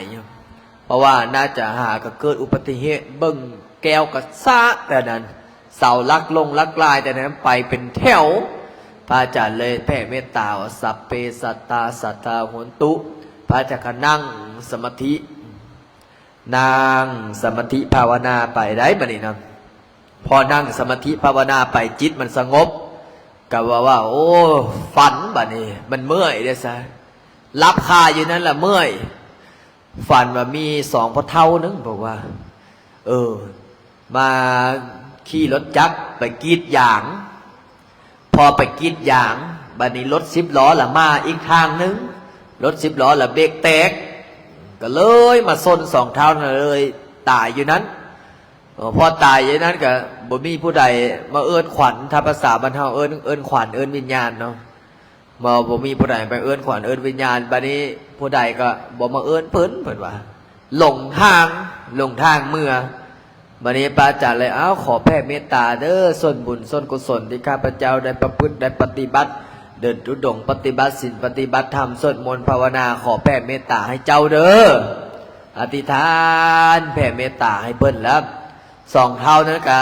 เพราะว่าน่าจะก็เกิดอุบัติเหตุเบิ่งแก้วกับซะแต่นั้นเสาลักลายแต่นั้นไปเป็นแถวพระอาจารย์เลยแผ่เมตตาสัพเพสัตตาสัทธาโหนตุพระอาจารย์ก็นั่งสมาธินางสมาธิภาวนาไปได้บัดนี้นะพอนั่งสมาธิภาวนาไปจิตมันสงบก็ว่าโอ้ฝันบัดนี้มันเมื่อยเด้ซะรับคาอยู่นั่นแหละเมื่อยฝันว่ามี2 พ่อเฒ่านึงบอกว่ามาขี่รถจักรไปกรีดยางพอไปกรีดยางบัดนี้รถ10 ล้อละมาอีกทางนึงรถ10 ล้อละเบรกแตกก็เลยมาซน2 เท้าเลยตายอยู่นั้น พอตายอย่างนั้นก็บ่มีผู้ใดมาเอิ้นขวัญถ้าภาษาบรรเทาเอิ้นขวัญเอิ้นวิญญาณเนาะบ่มีผู้ใดไปเอิ้นขวัญเอิ้นวิญญาณบัดนี้ผู้ใดก็บ่มาเอิ้นเพิ่นว่าหลงทางเมื่อบัดนี้พระอาจารย์เลยขอแผ่เมตตาเด้อส่วนบุญส่วนกุศลที่ข้าพเจ้าได้ประพฤติได้ปฏิบัติเดินทุดงค์ปฏิบัติศีลปฏิบัติธรรมสวดมนต์ภาวนาขอแผ่เมตตาให้เจ้าเด้ออธิษฐานแผ่เมตตาให้เพิ่นแล้ว2 เท่านั้นก็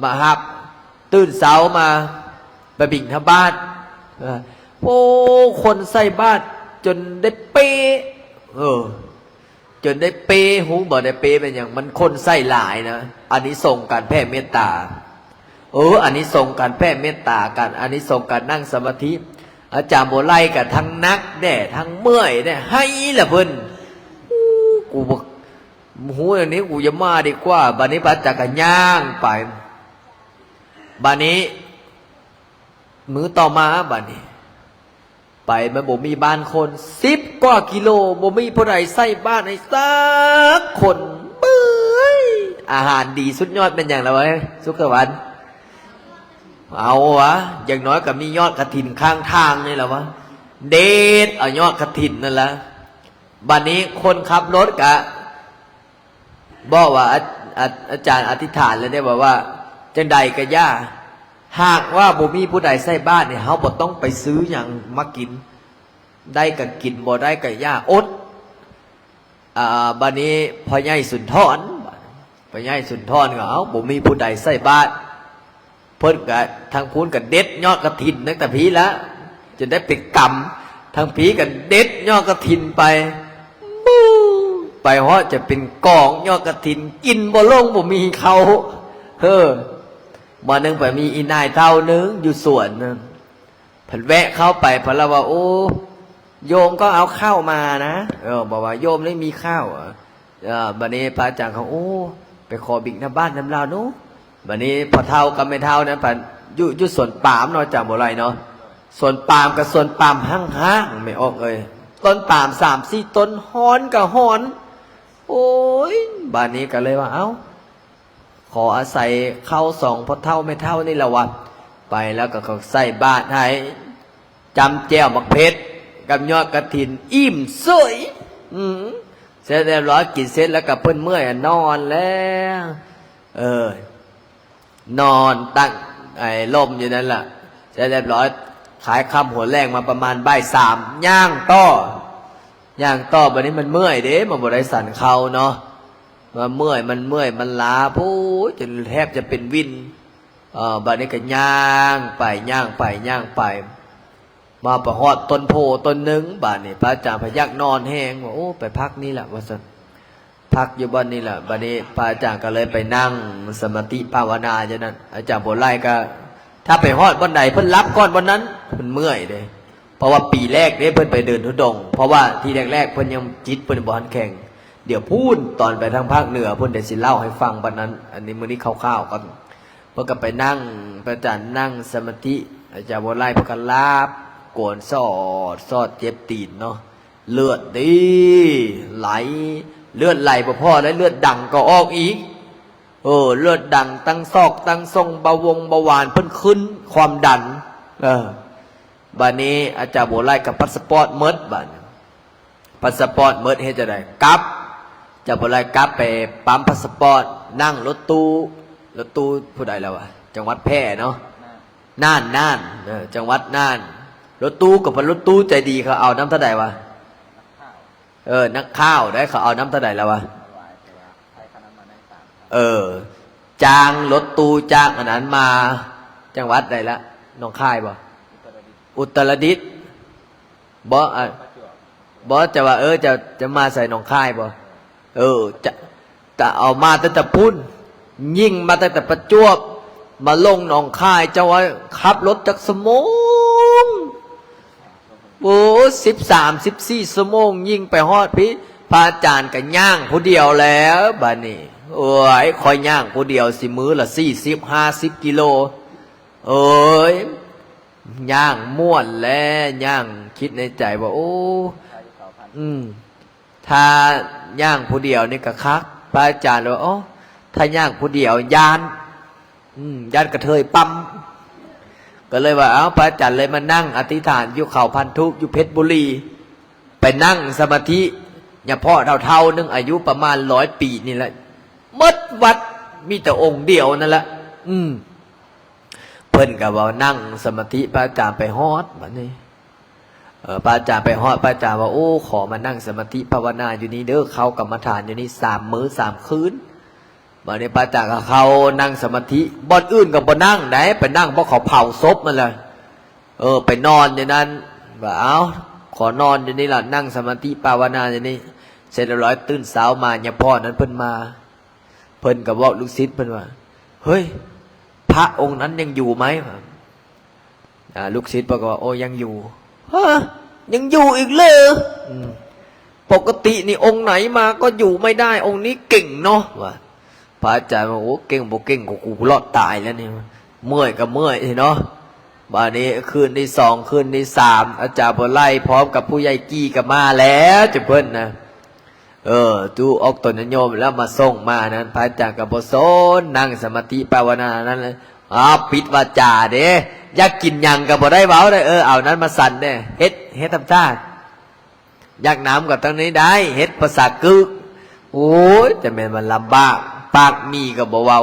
มาฮับตื่นเช้ามาไปบิ่งทบ้านโอ้คนใส่บ้านจนได้เป๊ะจนได้เป๊ะหูบ่ได้เป๊ะเป็นอย่างมันคนใส่หลายนะอันนี้ส่งการแผ่เมตตาอันนี้ส่งการแผ่เมตตากันอันนี้ส่งการนั่งสมาธิอาจารย์โบไลกับทั้งนักแด่ทั้งเมื่อยแด่ให้ละเพิ่นกูบอกหูอย่างนี้กูจะมาดีกว่าบัดนี้พระจักรย่างไปบัดนี้มื้อต่อมาบัดนี้ไปมันบ่มีบ้านคน10 กว่ากิโลบ่มีผู้ใดใส่บ้านให้สักคนเบ้ยอาหารดีสุดยอดเป็นอย่างไรวะสุขวันเอาวะอย่างน้อยก็มียอดกฐินข้างทางนี่แหละวะเด็ดเอายอดกฐินนั่นแหละบัดนี้คนขับรถกะบอกว่าอาจารย์อธิษฐานแล้วได้บอกว่าจังใดก็ย่าหากว่าบ่มีผู้ใดใส่บ้านเนี่ยเฮาบ่ต้องไปซื้ออย่างมากินได้ก็กินบ่ได้ก็ย่าอดบัดนี้พ่อใหญ่สุนทรก็บ่มีผู้ใดใส่บ้านเพิ่นก็ทางพูนก็เด็ดยอดกฐินตั้งแต่ผีละจะได้เป็นกรรมทางผีก็เด็ดยอดกฐินไปฮอดจะเป็นกองยอดกฐินกินบ่ลงบ่มีเขามานึงไปมีอีนายเท่านึงอยู่สวนนึงเพิ่นแวะเข้าไปเพิ่นละว่าโอ้โยมก็เอาข้าวมานะบอกว่าโยมนี่มีข้าวบัดนี้พระอาจารย์เขาไปขอบิ่งน้ำบ้านน้ำลาวนู้บัดนี้พอเท่ากับไม่เท่านั้นปันอยู่สวนปาล์มเนาะจำบ่ไรเนาะสวนปาล์มกับสวนปาล์มห้างๆไม่ออกเลยต้นปาล์ม3-4 ต้นฮ้อนกับฮ้อนโอ้ยบัดนี้ก็เลยว่าขออาศัยเข้า2พอเท่าไม่เท่านี่แหละวะไปแล้วก็ใส่บาตรให้จำแก้วมักเพชรกับยอดกฐินอิ่มสวยเสร็จเรียบร้อยกินเสร็จแล้วก็เพิ่นเมื่อยนอนแล้วนอนตั้งลมอยู่นั่นแหละเสร็จเรียบร้อยขายค่ำหัวแรงมาประมาณบ่าย 3ย่างต่อบัดนี้มันเมื่อยเด้มันบ่ได้สั่นเข่าเนาะมันเมื่อยล้าพูดจนแทบจะเป็นวินบัดนี้ก็ย่างไปมาประหอดต้นโพต้นหนึ่งบัดนี้พระอาจารย์พยักนอนแห้งว่าไปพักนี่แหละว่าซั่นพักอยู่บ้านนี่แหละบัดนี้พระอาจารย์ก็เลยไปนั่งสมาธิภาวนาอย่างนั้นอาจารย์โบไลก็ถ้าไปฮอดวันไหนเพิ่นรับก่อนวันนั้นเพิ่นเมื่อยเด้เพราะว่าปีแรกเพิ่นไปเดินทุดงค์เพราะว่าที่แรกเพิ่นยังจิตเพิ่นบ่ทันแข็งเดี๋ยวพูดตอนไปทางภาคเหนือเพิ่นได้สิเล่าให้ฟังวันนั้นอันนี้มื้อนี้คร่าวๆกันเพิ่นก็ไปนั่งพระอาจารย์นั่งสมาธิอาจารย์โบไลเพิ่นก็ลาบโกนสอดเจ็บตีนเนาะเลือดดีไหลเลือดไหลบ่พอแล้วเลือดดังก็ออกอีกเลือดดังตั้งซอกตั้งทรงเบาหวานเพิ่นขึ้นความดันบัดนี้อาจารย์โบไลกับพาสปอร์ตเมิดบัดพาสปอร์ตเมิดเฮ็ดจังได๋กลับจะโบไลกลับไปปั๊มพาสปอร์ตนั่งรถตู้ผู้ใดแล้ววะจังหวัดแพร่เนาะน่านจังหวัดน่านรถตู้กับรถตู้ใจดีเขาเอาน้ำเท่าใดวะนักข้าวได้เขาเอาน้ำเท่าใดแล้ววะจ้างรถตู้จ้างอันนั้นมาจังหวัดใดละหนองคายบ่อุตรดิตถ์บ่จะว่าจะมาใส่หนองคายบ่จะเอามาตั้งแต่พุ่นยิ่งมาตั้งแต่ประจวบมาลงหนองคายจะว่าขับรถจากสมง13-14 ชั่วโมงยิ่งไปฮอดพี่พระอาจารย์ก็ย่างผู้เดียวแล้วบัดนี้คอยย่างผู้เดียวสิมื้อละ40-50 กิโลย่างม่วนแล้วย่างคิดในใจว่าถ้าย่างผู้เดียวนี่ก็คักพระอาจารย์เลยว่า ถ้าย่างผู้เดียวยานยานกระเทยปั๊มก็เลยว่าเอาพระอาจารย์เลยมานั่งอธิษฐานอยู่เขาพันธุอยู่เพชรบุรีไปนั่งสมาธิอย่าพ่อเท่านึงอายุประมาณ100 ปีนี่แหละมดวัดมีแต่องค์เดียวนั่นแหละเพิ่นก็ว่านั่งสมาธิพระอาจารย์ไปฮอดแบบนี้พระอาจารย์ไปฮอดพระอาจารย์ว่าโอ้ขอมานั่งสมาธิภาวนาอยู่นี่เด้อเขากรรมฐานอยู่นี่3 มื้อ 3 คืนวันนี้พระอาจารย์ก็เขานั่งสมาธิบ่อนอื่นก็บ่นั่งไหนไปนั่งเพราะเขาเผาศพมันเลยไปนอนอย่างนั้นว่าเอาขอนอนอยู่นี่ล่ะนั่งสมาธิภาวนาอยู่นี่เสร็จแล้วตื่นเช้ามาเนี่ยพ่อนั้นเพิ่นมาเพิ่นก็บอกลูกศิษย์เพิ่นว่าเฮ้ยพระองค์นั้นยังอยู่ไหมลูกศิษย์บอกว่าโอ้ยังอยู่ฮะยังอยู่อีกเลยปกตินี่องค์ไหนมาก็อยู่ไม่ได้องค์นี้เก่งเนาะว่าพระอาจารย์บอกโอ้เก่งบ่เก่งกูรอดตายแล้วนี่เมื่อยก็เมื่อยสิเนาะบัดนี้คืนที่ 2คืนที่ 3อาจารย์บ่ไล่พร้อมกับผู้ใหญ่กี้ก็มาแล้วจะเพิ่นนะจูออกตนโยมแล้วมาส่งมานั้นพระอาจารย์ก็บ่สนนั่งสมาธิภาวนานั้นเลยปิดวาจาเด้อยากกินหยังก็บ่ได้เว้าได้เอานั้นมาสั่นเด้เฮ็ดธรรมชาติอยากน้ำก็ตรงนี้ได้เฮ็ดภาษากึกโอ้ยจะแม่นมันลำบากปากมีก็บ่เว้า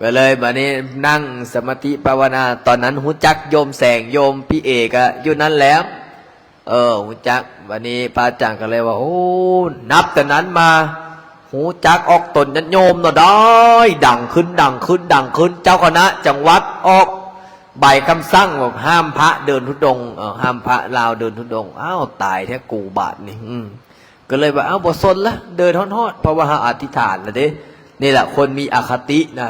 ก็เลยบัดนี้นั่งสมาธิภาวนาตอนนั้นหูจักโยมแสงโยมพี่เอกอยู่นั้นแล้วหูจักวันนี้พระอาจารย์ก็เลยว่าโอ้นับแต่นั้นมาหูจักออกตนยันโยมเนาะได้ดังขึ้นเจ้าคณะจังหวัดออกใบคำสั่งบอกห้ามพระเดินธุดงค์ห้ามพระลาวเดินธุดงค์อ้าวตายแท้กูบาทนี่ก็เลยว่าบ่สนละเดินฮอดเพราะว่าหาอธิษฐานละเด้นี่แหละคนมีอคตินะ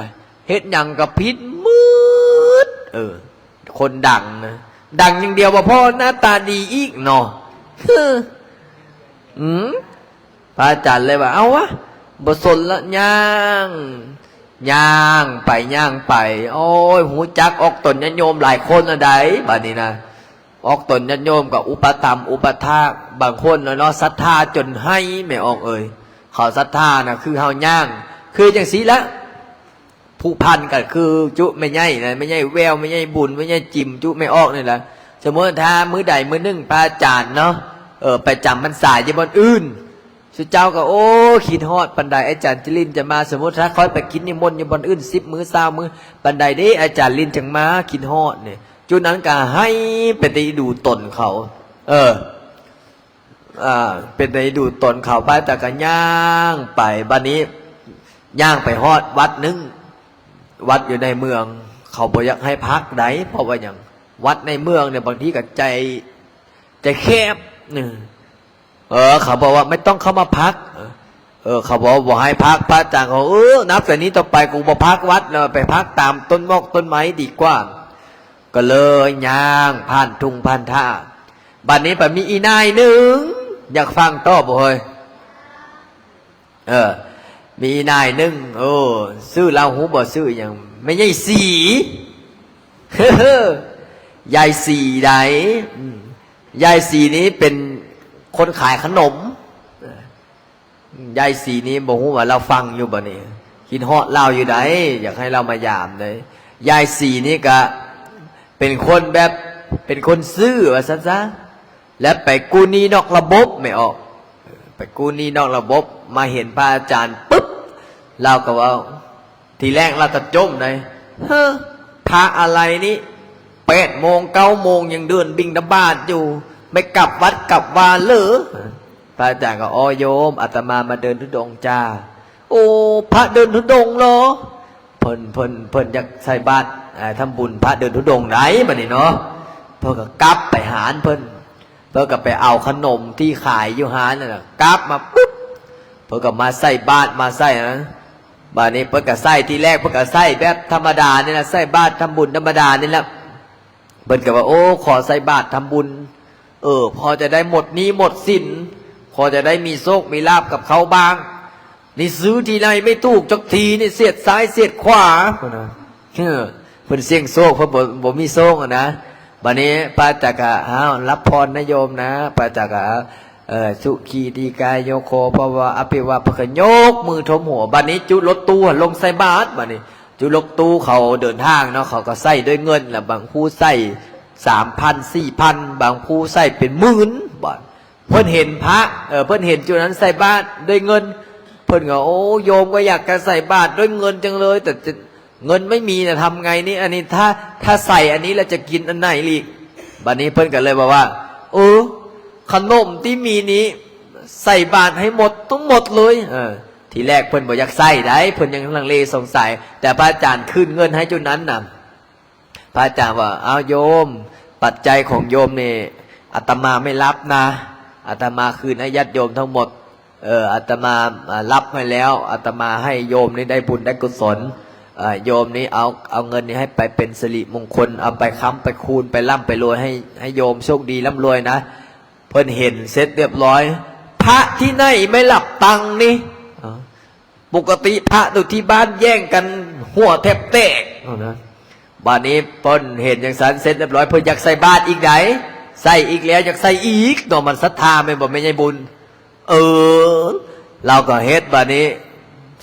เฮ็ดหยังกับพิษมืดคนดังนะดังอย่างเดียวว่าพ่อหน้าตาดีอีกเนาะพระอาจารย์เลยว่าเอาวะบ่สนละย่างไปโอ้ยหูจักออกตนญาติโยมหลายคนอะไรบัดนี้นะออกตนญาติโยมกับอุปธรรมอุปถากบางคนเนาะศรัทธาจนให้ไม่ออกเขาศรัทธานะคือเฮาย่างคือจังสีละผู้พันก็คือจุไม่ใหญ่นะไม่ใหญ่แววไม่ใหญ่บุญไม่ใหญ่จิมจุไม่ออกนี่แหละสมมติถ้ามื้อใดมื้อหนึ่งพระอาจารย์เนาะไปจำพรรษาอยู่บนอื่นสุเจ้าก็โอ้ขีดฮอดปันไดอาจารย์จิลินจะมาสมมติถ้าค่อยไปกินนิมนต์อยู่บนอื่น10 มื้อ20 มื้อปันไดเด้อาจารย์ลินจังมาขีดฮอดเนี่ยจุดนั้นก็ให้เป็นไปดูตนเขาเป็นไปดูตนเขาไปแต่ก็ย่างไปบัดนี้ย่างไปฮอดวัดนึงวัดอยู่ในเมืองเขาบ่อยากให้พักไหนเพราะว่าอย่างวัดในเมืองเนี่ยบางทีก็ใจแคบเขาบอกว่าไม่ต้องเข้ามาพักเขาบอกให้พักพระอาจารย์เขานับแต่นี้ต่อไปกูบ่พักวัดแล้วไปพักตามต้นมอกต้นไม้ดีกว่าก็เลยย่างผ่านทุ่งผ่านท่าบัดนี้ไปมีอีนายหนึ่งอยากฟังต่อบ่เฮ้ยมีนายหนึ่งซื้อเราหูบ่ซื้ออย่างไม่ใช่สียายสีไหนยายสีนี้เป็นคนขายขนมยายสีนี้บอกว่าเราฟังอยู่บ่นี่คิดฮอดเราอยู่ไหนอยากให้เรามายามเลยยายสีนี้ก็เป็นคนแบบเป็นคนซื่อว่าซะและไปกู้หนี้นอกระบบไม่ออกไปกู้หนี้นอกระบบมาเห็นพระอาจารย์ปุ๊บเราก็ว่าทีแรกเราก็จมเลยพระอะไรนี่8 โมง 9 โมงยังเดินบิณฑบาตอยู่ไม่กลับวัดกลับวาเหรอพระอาจารย์ก็โยมอาตมามาเดินธุดงค์จ้าโอ้พระเดินธุดงค์เหรอเพิ่นอยากใส่บาตรทำบุญพระเดินธุดงค์ไหนบัดนี้เนาะเพิ่นก็กลับไปหารเพิ่นก็ไปเอาขนมที่ขายอยู่หารนั่นน่ะกลับมาปุ๊บเพิ่นก็มาใส่บาตรมาใส่นะบัดนี้เพิ่นก็ใส่ทีแรกเพิ่นก็ใส่แบบธรรมดานี่นะใส่บาตรทำบุญธรรมดานี่แหละเพิ่นก็ว่าโอ้ขอใส่บาตรทำบุญพอจะได้หมดหนี้หมดสินพอจะได้มีโชคมีลาภกับเขาบ้างนี่ซื้อทีไรไม่ถูกจักทีนี่เสียดซ้ายเสียดขวาเพิ่นเสี่ยงโชคเพิ่นบ่มีโชคนะบัดนี้พระอาจารย์ก็รับพรนะโยมนะพระอาจารย์ก็ สุขีดีกายโยโคภวะอภิวะพะโยกมือทมหัวบัดนี้จุรถตู้ลงใส่บาตรบัดนี้จุรถตู้เขาเดินทางเนาะเขาก็ใส่ด้วยเงินแหละบางผู้ใส่3,000 4,000บางผู้ใส่เป็นหมื่นบาทเพิ่นเห็นพระเพิ่นเห็นจุนั้นใส่บาตรด้วยเงินเพิ่นก็โอ้โยมก็อยากจะใส่บาตรด้วยเงินจังเลยแต่เงินไม่มีนะทำไงนี่อันนี้ถ้าใส่อันนี้เราจะกินอันไหนอีกบัดนี้เพิ่นก็เลยบอกว่าขนมที่มีนี้ใส่บาตรให้หมดทั้งหมดเลยทีแรกเพิ่นบอกอยากใส่ได้เพิ่นยังลังเลสงสัยแต่พระอาจารย์คืนเงินให้จุนั้นนะพระอาจารย์ว่าเอาโยมปัจจัยของโยมนี่อาตมาไม่รับนะอาตมาคืนให้ญาติโยมทั้งหมดอาตมารับให้แล้วอาตมาให้โยมนี่ได้บุญได้กุศลโยมนี่เอาเงินนี้ให้ไปเป็นสิริมงคลเอาไปค้ำไปคูณไปร่ำไปรวยให้โยมโชคดีร่ำรวยนะเพิ่นเห็นเสร็จเรียบร้อยพระที่ไหนไม่หลับตังค์นี่ปกติพระอยู่ที่บ้านแย่งกันหัวแทบแตกนะบ้านนี้เพิ่นเห็นอย่างสันเสร็จเรียบร้อยเพิ่นอยากใส่บาตรอีกไหนใส่อีกแล้วอยากใส่อีกเนาะมันศรัทธาไม่บอกไม่ใช่บุญเราก็เฮ็ดบ้านนี้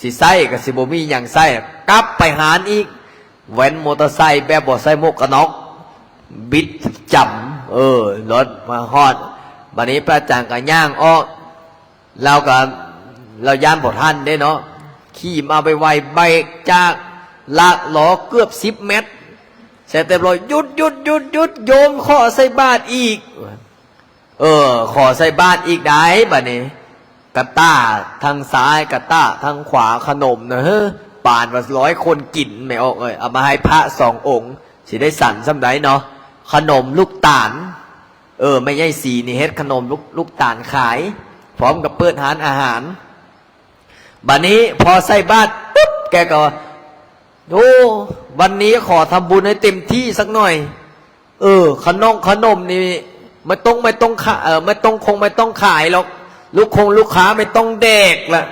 สิใส่กับสิบ่มีอย่างใส่กลับไปหารอีกแว้นมอเตอร์ไซค์แบบบ่ใส่หมวกกันน็อกบิดจำรถมาฮอดบ้านนี้พระอาจารย์ก็ย่างออกเราย่านบ่ทันได้เนาะขี่มาไปไวเบรกจากลากล้อเกือบ10 เมตรเสร็จเรียบร้อยหยุดโยมขอใส่บาตรอีกขอใส่บาตรอีกได้บ้านนี้กระต้าทางซ้ายกระต้าทางขวาขนมนะป่านว่า100 คนกินไม่ออกเลยเอามาให้พระ2 องค์สิได้สั่นสำไดเนาะขนมลูกตาลไม่ใช่สีนี่เฮ็ดขนมลูกตาลขายพร้อมกับเปิดร้านอาหารบัดนี้พอใส่บาตรปุ๊บแกก็วันนี้ขอทำบุญให้เต็มที่สักหน่อยขนมนี่ไม่ต้องไม่ต้องขายหรอกลูกค้าไม่ต้องแดกละ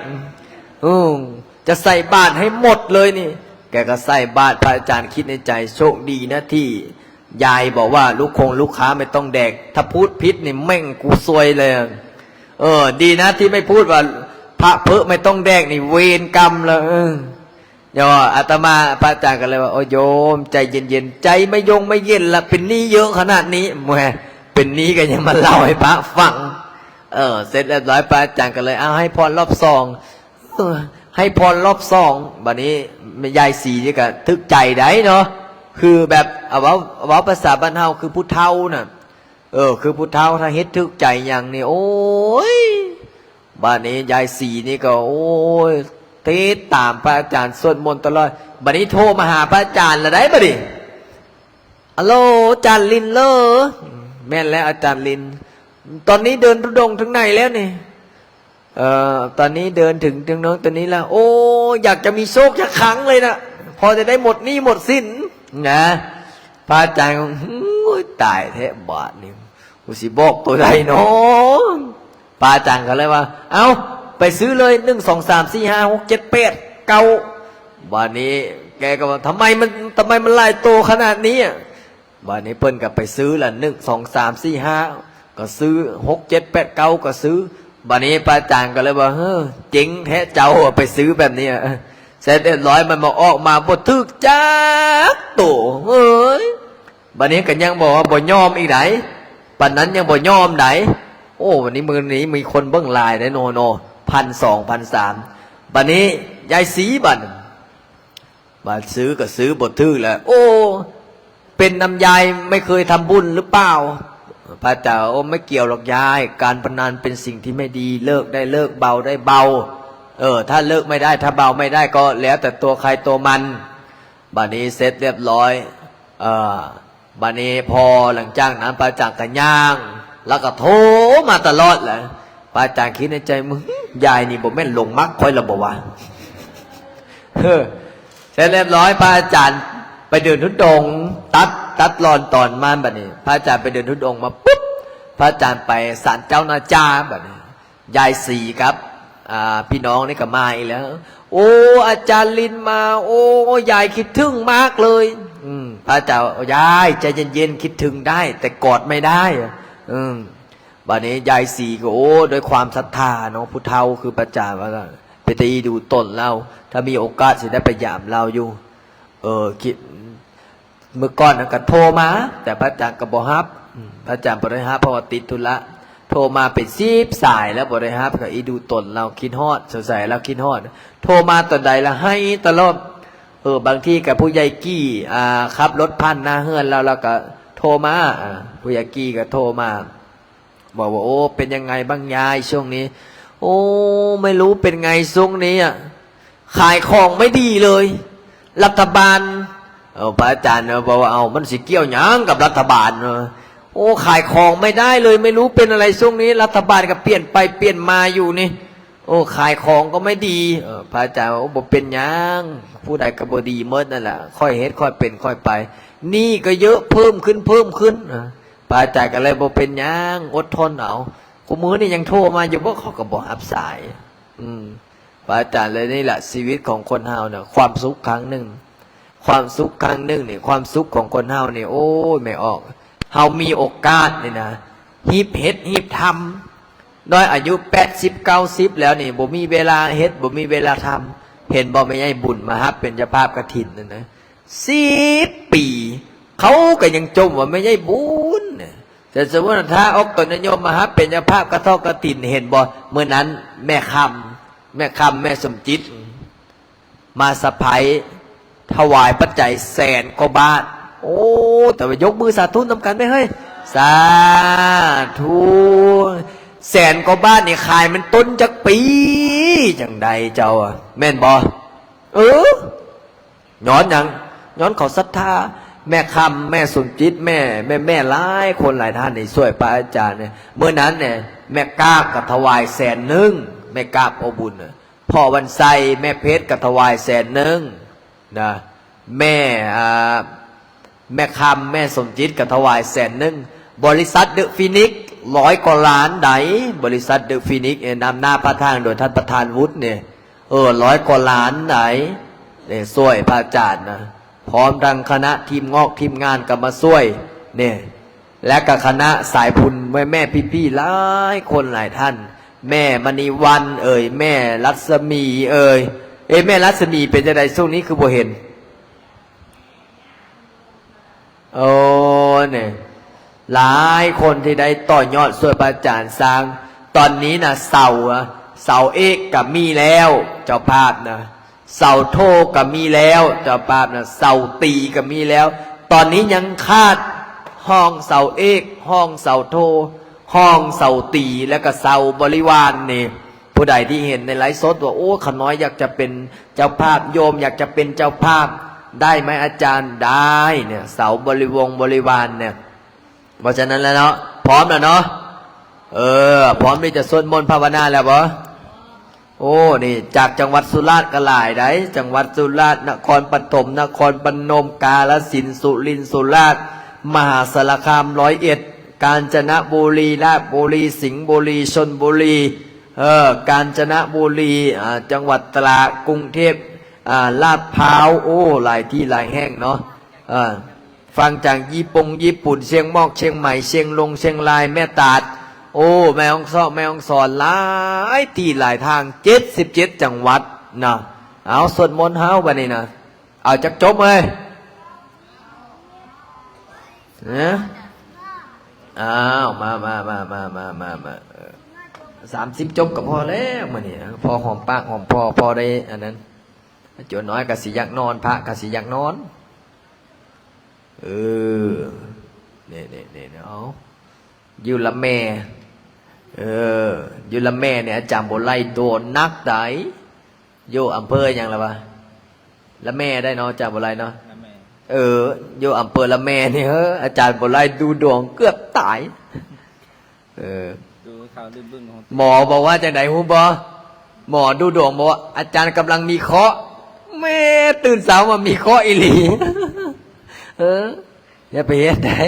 จะใส่บาตรให้หมดเลยนี่แกก็ใส่บาตรพระอาจารย์คิดในใจโชคดีนะที่ยายบอกว่าลูกค้าไม่ต้องแดกถ้าพูดพิษนี่แม่งกูซวยเลยดีนะที่ไม่พูดว่าพระเพอไม่ต้องแดกนี่เวรกรรมละเดี๋ยวอาตมาพระอาจารย์ก็เลยว่าโอ้โยมใจเย็นๆใจไม่เย็นละเป็นหนี้เยอะขนาดนี้แหมเป็นหนี้ก็ยังมาเล่าให้พระฟังเสร็จเรียบร้อยพระอาจารย์ก็เลยเอาให้พรรอบ2ให้พรรอบ2บัดนี้ยายสีนี่ก็ทึกใจได้เนาะคือแบบเอาว่าภาษาบ้านเฮาคือผู้เฒ่าน่ะคือผู้เฒ่าถ้าเฮ็ดทึกใจอย่างนี้โอ้ยบ้านนี้ยายสีนี่ก็โอ้ยเทศตามพระอาจารย์สวดมนต์ตลอดบัดนี้โทรมาหาพระอาจารย์ละได้บัดนี้ฮัลโหลอาจารย์ลินแม่นแล้วอาจารย์ลินตอนนี้เดินทุดงถึงไหนแล้วนี่ตอนนี้เดินถึงน้องตัวนี้แล้วโอ้อยากจะมีโชคจะครั้งเลยนะพอจะได้หมดหนี้หมดสิ้นนะพระอาจารย์ตายแท้บาทนี่กูสิบอกตัวใดเนาะพระอาจารย์ก็เลยว่าเอาไปซื้อเลย1 2 3 4 5 6 7 8 9วันนี้แกก็ว่าทำไมมันหลายโตขนาดนี้วันนี้เพิ่นก็ไปซื้อละ1 2 3 4 5ก็ซื้อ6 7 8 9ก็ซื้อวันนี้พระอาจารย์ก็เลยว่าเจ๋งแท้เจ้าไปซื้อแบบนี้เสร็จเรียบร้อยมันมาออกมาบ่ถึกจักโตวันนี้ก็ยังบอกว่าบ่ยอมอีกไหนปันนั้นยังบ่ยอมไหนโอ้วันนี้มือนี้มีคนเบิ่งลายได้โน1,200 1,300บัดนี้ยายสีบัดซื้อก็ซื้อบททึกแล้วโอ้เป็นน้ำยายไม่เคยทำบุญหรือเปล่าพระเจ้าไม่เกี่ยวหรอกยายการพนันเป็นสิ่งที่ไม่ดีเลิกได้เลิกเบาได้เบาถ้าเลิกไม่ได้ถ้าเบาไม่ได้ก็แล้วแต่ตัวใครตัวมันบัดนี้เสร็จเรียบร้อยบัดนี้พอหลังจากนั้นพระอาจารย์ก็ย่างแล้วก็โทรมาตลอดแหละพระอาจารย์คิดในใจมึงยายนี่บ่แม่นลงมักค่อยละบ่วะเสร็จเรียบร้อยพระอาจารย์ไปเดินทุดงตัดรอนตอนมาบัดนี้พระอาจารย์ไปเดินทุดงมาปุ๊บพระอาจารย์ไปศาลเจ้านาจาบัดนี้ยายสีครับพี่น้องนี่ก็มาอีกแล้วโอ้อาจารย์ลินมาโอ้ยายคิดถึงมากเลยพระอาจารย์ยายใจเย็นๆคิดถึงได้แต่กอดไม่ได้ บัดนี้ยายสีก็โอ้ด้วยความศรัทธาเนาะผู้เฒ่าคือพระอาจารย์ว่าไปตีดูต้นเราถ้ามีโอกาสสิได้ไปยามเราอยู่คิดเมื่อก่อนก็โทรมาแต่พระอาจารย์ก็บ่รับพระอาจารย์บ่ได้รับเพราะว่าติดธุระโทรมาเป็น10 สายแล้วบ่ได้รับก็อีดูต้นเราคิดฮอดสงสัยเราคิดฮอดโทรมาตอนใดละให้ตลอดบางทีกับผู้ใหญ่กี้ขับรถผ่านหน้าเฮือนเราก็โทรมาผู้ใหญ่กี้ก็โทรมาบอกว่าโอ้เป็นยังไงบ้างยายช่วงนี้โอ้ไม่รู้เป็นไงช่วงนี้ขายของไม่ดีเลยรัฐบาลพระอาจารย์บอกว่าเอามันสิเกี่ยวหยังกับรัฐบาลโอ้ขายของไม่ได้เลยไม่รู้เป็นอะไรช่วงนี้รัฐบาลก็เปลี่ยนไปเปลี่ยนมาอยู่นี่โอ้ขายของก็ไม่ดีพระอาจารย์บอกบ่เป็นหยังผู้ใดก็บ่ดีเมื่อนั่นแหละค่อยเฮ็ดค่อยเป็นค่อยไปนี่ก็เยอะเพิ่มขึ้นพระอาจารย์ก็เลยบอกเป็นยังอดทนเอากูมือนี่ยังโทรมาอยู่ว่าเขาก็บอกอับสายพระอาจารย์เลยนี่แหละชีวิตของคนเฮาเนี่ยความสุขครั้งหนึ่งความสุขครั้งหนึ่งนี่ความสุขของคนเฮานี่โอ้ยไม่ออกเฮามีโอกาสนี่นะฮีบเฮ็ดฮีบทำน้อยอายุ80-90แล้วนี่บ่มีเวลาเฮ็ดบ่มีเวลาทำเห็นบ่ไม่ใช่บุญมาครับเป็นเจ้าภาพกฐินนะ10 ปีเขาก็ยังจมว่าไม่ใช่บุญแต่สมมติถ้าออกตนโยมมาฮับเป็นเจ้าภาพกระทอกกระตินเห็นบ่เมื่อนั้นแม่คำแม่สมจิตมาสะพายถวายปัจจัย100,000 กว่าบาทโอ้แต่ว่ายกมือสาธุนำกันไปเฮ้ยสาธุ100,000 กว่าบาทนี่ขายมันต้นจักปีจังใดเจ้าแม่นบ่ย้อนยังย้อนเขาศรัทธาแม่คำแม่สมจิตแม่หลายคนหลายท่านนี่ช่วยพระอาจารย์เนี่ยเมื่อนั้นเนี่ยแม่กาบกับถวาย100,000แม่กาบเอาบุญพ่อวันไซแม่เพชรกับถวาย100,000นะแม่คำแม่สมจิตกับถวาย100,000บริษัทเดอะฟินิกซ์100 กว่าล้านไดบริษัทเดอะฟินิกซ์นำหน้าพระทางโดยท่านประธานวุฒิเนี่ย100 กว่าล้านไดเนี่ยช่วยพระอาจารย์นะพร้อมทั้งคณะทีมงอกทีมงานก็มาช่วยเนี่ยและกับคณะสายบุญแม่พี่หลายคนหลายท่านแม่มณีวันแม่รัศมีแม่รัศมีเป็นจังไดช่วงนี้คือบ่เห็นโอ้เนี่ยหลายคนที่ได้ต่อยอดช่วยพระอาจารย์สร้างตอนนี้นะเสาเอกกับมีแล้วเจ้าภาพนะเสาโทก็มีแล้วเจ้าภาพนะเสาตีก็มีแล้วตอนนี้ยังขาดห้องเสาเอกห้องเสาโทห้องเสาตีแล้วก็เสาบริวารนี่ผู้ใดที่เห็นในไลฟ์สดว่าโอ้ขน้อยอยากจะเป็นเจ้าภาพโยมอยากจะเป็นเจ้าภาพได้ไหมอาจารย์ได้เนี่ยเสาบริวารเนี่ยเพราะฉะนั้นแล้วเนาะพร้อมแล้วเนาะพร้อมที่จะสวดมนต์ภาวนาแล้วบ่โอ้นี่จากจังหวัดสุราษฎร์ก็หลายได้จังหวัดสุราษฎร์นครปฐมนครพนมกาฬสินธุ์สุรินทร์สุราษฎร์มหาสารคาม101กาญจนบุรีราชบุรีสิงห์บุรีชลบุรีกาญจนบุรีจังหวัดตราดกรุงเทพลาดพร้าวโอ้หลายที่หลายแห่งเนาะฟังจากญี่ปุ่นเชียงมอกเชียงใหม่เชียงรายแม่ตาดโอ้แม่ฮ่องสอนหลายที่หลายทาง77 จังหวัดนะเอาสวดมนต์เฮาบัดนี้นะเอาจักจบเลยนะอ้าวมา30 จบก็พอแล้วมื้อนี้พอหอมปากหอมพอได้อันนั้นจนน้อยก็สิอยากนอนพระก็สิอยากนอนนี่เอาอยู่ละแม่อยู่ละแม่เนี่ยอาจารย์บ่ไล่โดนนักไดอยู่อำเภอหยังล่ะวะละแม่ได้เนาะอาจารย์บ่ไล่เนาะอยู่อำเภอละแม่นี่อาจารย์บ่ไล่ดูดวงเกือบตายดูข่าวลืมบึ้งของหมอบอกว่าจังได๋ฮู้บ่หมอดูดวงบอกว่าอาจารย์กำลังมีเคราะห์แม่ตื่นเช้ามามีเคราะห์อีหลีอย่าไปเฮ็ดได้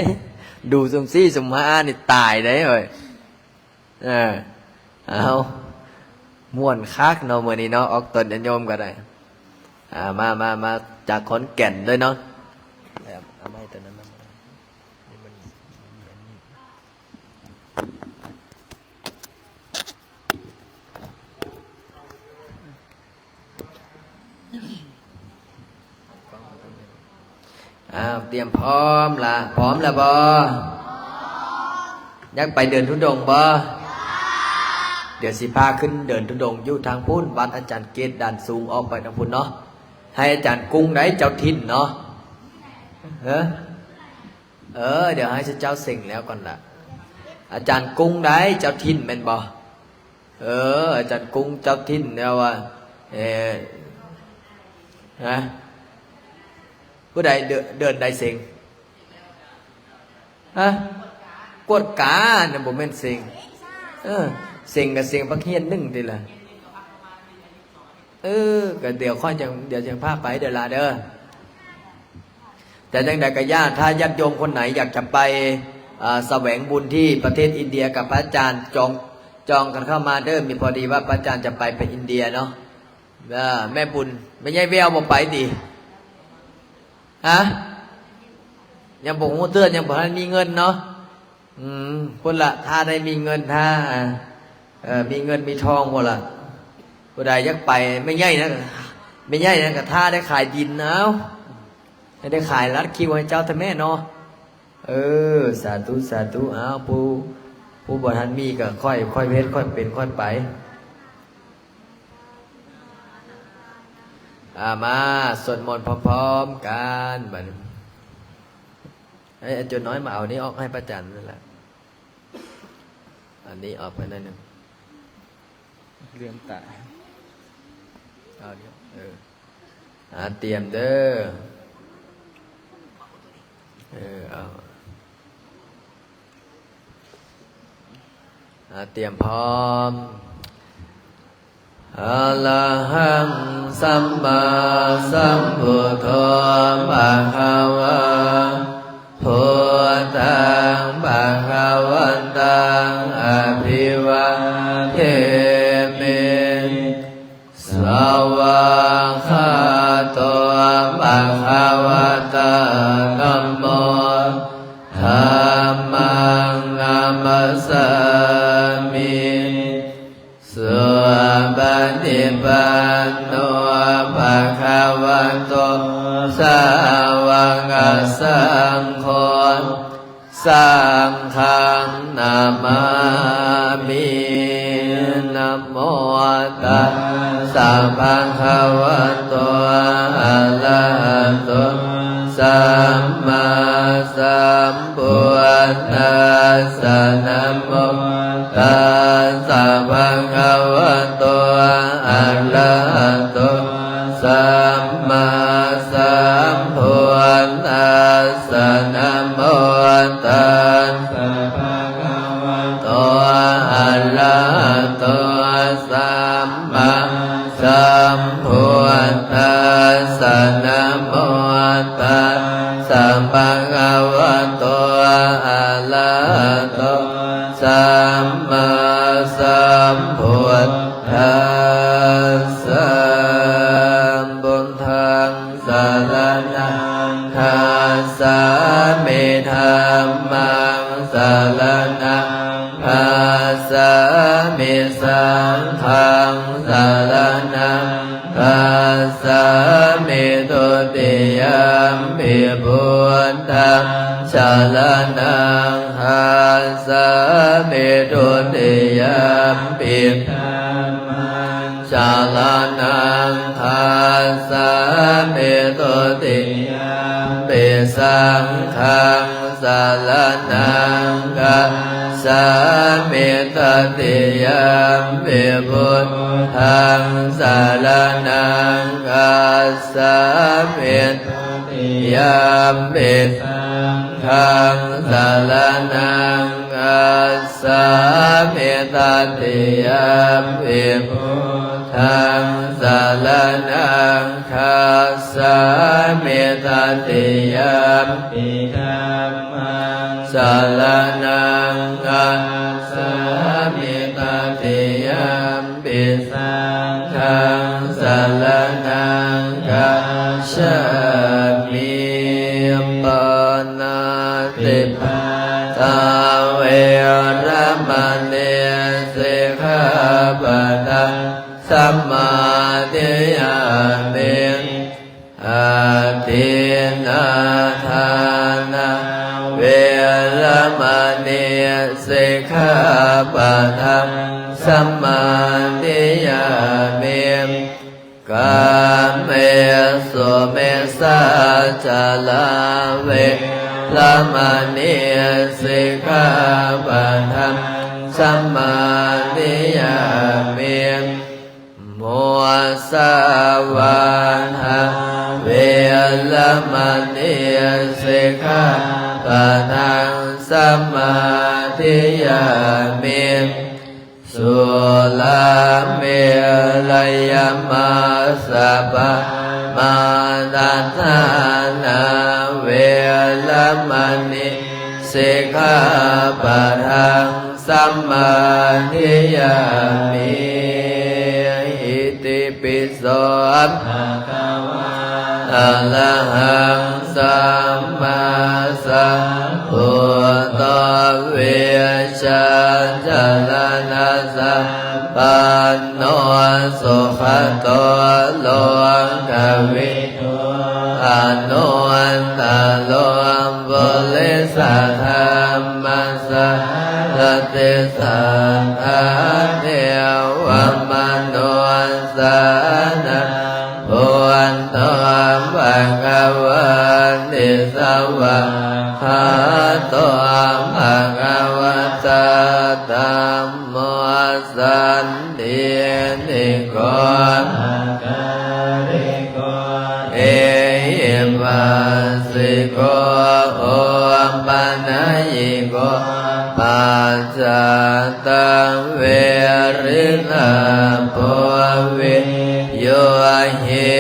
ดูซุ่มซี่ซุ่มห้านี่ตายได้เอ้ยเอาม่วนคักเนาะมื้อนี้เนาะออกตนโยมก็ได้มาจากขอนแก่นด้วยเนาะเอาไม้ตัวนั้นมา เตรียมพร้อมละพร้อมแล้วบ่อยากไปเดินธุดงค์บ่เดี๋ยวสิพาขึ้นเดินธุดงค์อยู่ทางพุ่นวัดอาจารย์เกตด่านสูงออกไปทางพุ่นเนาะให้อาจารย์กุ้งได้เจ้าถิ่นเนาะเดี๋ยวให้เจ้าเสงแล้วก่อนละอาจารย์กุ้งได้เจ้าถิ่นแม่นบ่อาจารย์กุ้งเจ้าถิ่นแล้วว่าผู้ใดเดินได้เสงกวดกาเนี่ยบ่แม่นเสงเสงกับเสงพักเฮียนนึงทีละก็เดี๋ยวค่อยจะพาไปเดี๋ยวลาเด้อแต่จังใดก็ญาติถ้าญาติโยมคนไหนอยากจะไปแสวงบุญที่ประเทศอินเดียกับพระอาจารย์จองกันเข้ามาเด้อมีพอดีว่าพระอาจารย์จะไปอินเดียเนาะแม่บุญไม่ใช่แววบ่ไปดิยังบอกว่าเตือนยังบอกให้มีเงินเนาะคนละถ้าได้มีเงินถ้ามีเงินมีทองหมดละผู้ใดอยากไปไม่ใหญ่นะก็ถ้าได้ขายดินนะได้ขายรัดคิวให้เจ้าท่านแม่เนาะสาธุสาธุผู้บริหารมีก็ค่อยเพชรค่อยเป็นค่อยไปมาสวดมนต์พร้อมๆกันบัดให้อาจารย์น้อยมาเอานี้ออกให้พระอาจารย์นั่นแหละอันนี้ออกไปนั่นนึง เรื่องตา เอาเดี๋ยวเตรียมเด้อเตรียมพร้อมอะระหังสัมมาสัมพุทโธภะคะวะพุทธังภะคะวันตังอะภิวาเทมิสวากขาโตภะคะวะตะธัมโมธัมมังนัมมัสสามิสุปฏิปันโนภะคะวะโตสาวกสังโฆสังฆังนามามินะโมตัสสะภะคะวะโตอะระหะโตสัมมาสัมพุทธัสสะนะโมตัสสะภะคะวะโตอะระหะโตสัมมาสัมพุทธัสสะนะโมตัสสะภะคะวะโตอะระหะโตสัมมาสัมพุทธัสสะนะโมตัสสะภะคะวะโตอะระหะโตสัมมาสัมพุทธัสสะบุญทังสารนังคัสสะมิธัมมังสารนังคัสสะมิสังฆังสารนังคัสสะมิตุติยมปิพุทธังสารนังคัสสะมิตุติยมปิธัมมังสารนังคัสสะมิตุติยมปิสังฆังสารนังคัสสะมิตติยมปิพุทธังสารนังคัสสะมิตติยมปิสังฆังสารนังคัสสะมิตติยมปิพุทธังสารนังคัสสะมิตติยมปิธัมมังสารนังคัสสะมิตติยมปิสังฆังสารนังคัสสะมิปนาติปาตาเวรมณีสิกขาปะทังสัมมาทิฏฐิ อาทินนาทานาเวรมณีสิกขาปะทังสัมมาทิยามิกาเมสุเมสาจาลาเวรมณีสิกขาปะทังสัมมาทิยามิมุสาวาทาเวรมณีสิกขาปะทังสัมมาทิยามิสุลาเมลัยมาสะปะมาดันทานาเวรมณีสิกขาปะทังสัมมาทิยามิอิติปิโสภะคะวะอะระหังสัมมาสัมพุทโธเวชาจารณะสัมปันโนสุขโตโลกวิทูอนุอันตโลบุริสธรรมสารติสัทธาเทวมนุสานังพุทโธภะคะวะติสวะหาโตภะคะวะตาธัมโมสันตินิโกเอหิปัสสิโกโอปัญญิโกปัจจตังเวริณาภวิโยหิ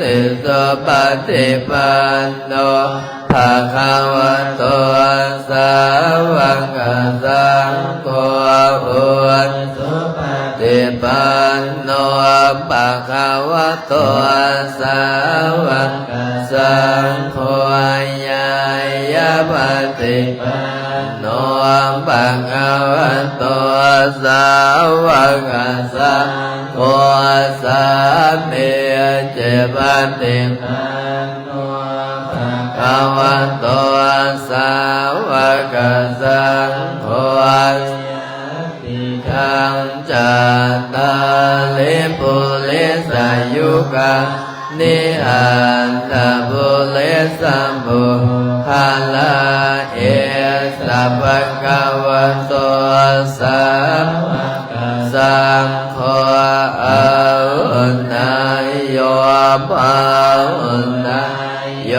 ติโสปฏิปันโนภะคะวะโตสาวกสังโฆอุชุปฏิปันโนภะคะวะโตสาวกสังโฆญาญาปฏิปันโนภะคะวะโตสาวกสังโฆสามีเจปฏิปันโนภะคะวะโตสาวกสังโฆทังจัตตาลิปุริสายุกะนิอันตปุริสัมบุหะลาเอสัพพะคะวะโตสาวกสังโฆอาหุนายโยปาหุนายโย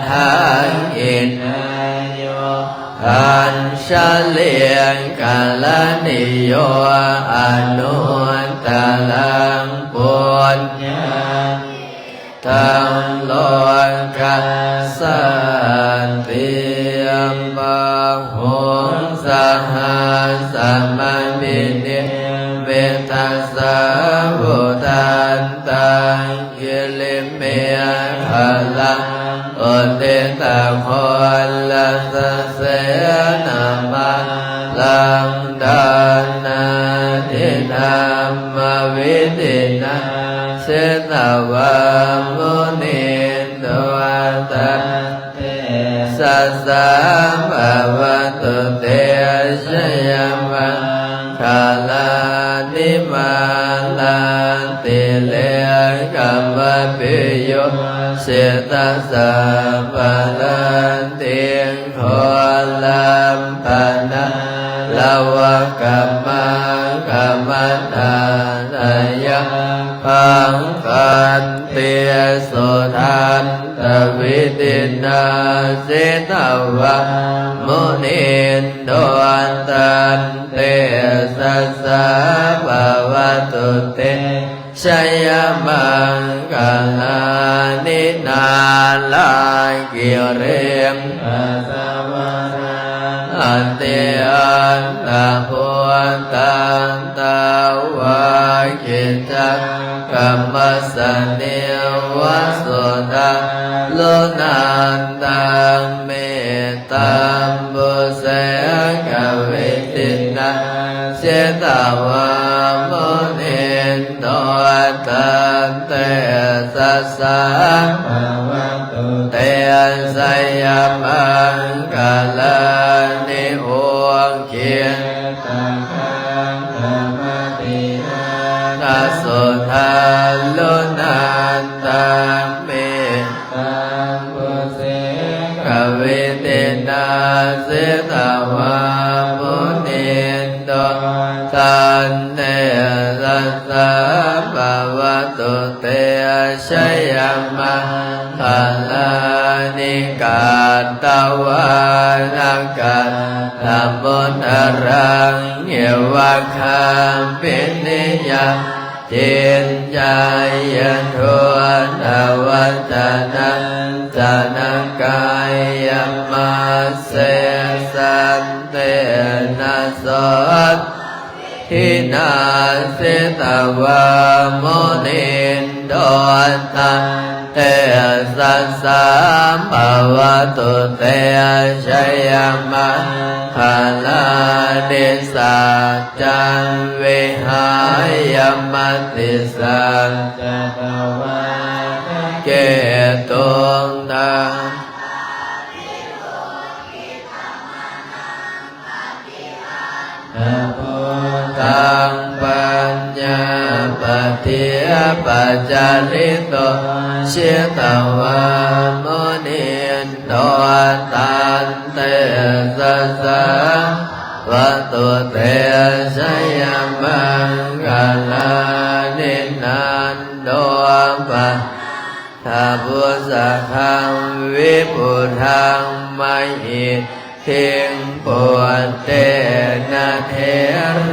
ทังอินอัญชลียงกาลนิโยอนุตตลังปุญญาตังโลกาสันติยมบาหุงสหัสมมินิเวทัสสะวุตันตังกิลิเมฆลังอุติตะโคลัสเสนามาลังดานาทินัมมวิตินาเสนาวามุนิโตตันเตสัสสะภะวะตุเตชะยมังคาลานิมาลันติเลกัมมะปิโยเสตัสสะภะลันติโคลัมปะนะลาวะกัมมังกัมมันตานายะพังกันเตสุทันตวิตินาสิตาวะมุนินโดอันตันเตสัสสะภะวะตุเตชัยมังกาลานินาลากิเรมปัสสาวะอันเตอันตะพุตังตาวะกิจักกัมมัสสเนวะสุตังโลนันตังเมตตัมบุเสกเวทินาเสตาวะมุนินโตตันเตสัส สะภะวะโตเตสยามังกาลานิโอเคียตาคังธรรมตินาสุทาลุนันตังเมตังปุเสกเวเตนะเสตวะมุนินโตตันเนสัสสะภะวะโตเตชะยามะภาลานิกาตวานังกาธรรมุนอรังเยวะคัมปินิยาจินจายทุนวัจนะจนะกายมัสเสสันเตนะโสทินาสิตวะโมนินโดตันเตสัสสะภะวะโตเตชะยามะภาลานิสัจจังวิหายมติสัจจตวะเกตุงตังตังปัญญาปฏิยปัจจาริโตเชตวะโมนินโตตันเตสัสสะวะโตเตชะยามังกาลานินันโดปะทาพุสะคังวิปุถังไมหิทิงปวดเตนะเท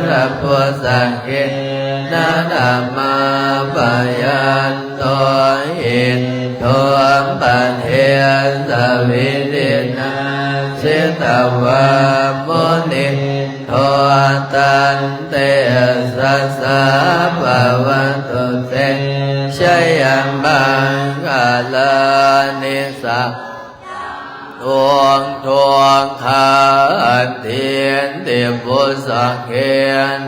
ระพุสังเกนะธรรมาปยันโตหินโทมปันเทสวิรินะสิตวะโมนิโทตันเตสัสสะภะวะโตเตชะยามังกาลานิสังทวงขันเทียนติปุสังเก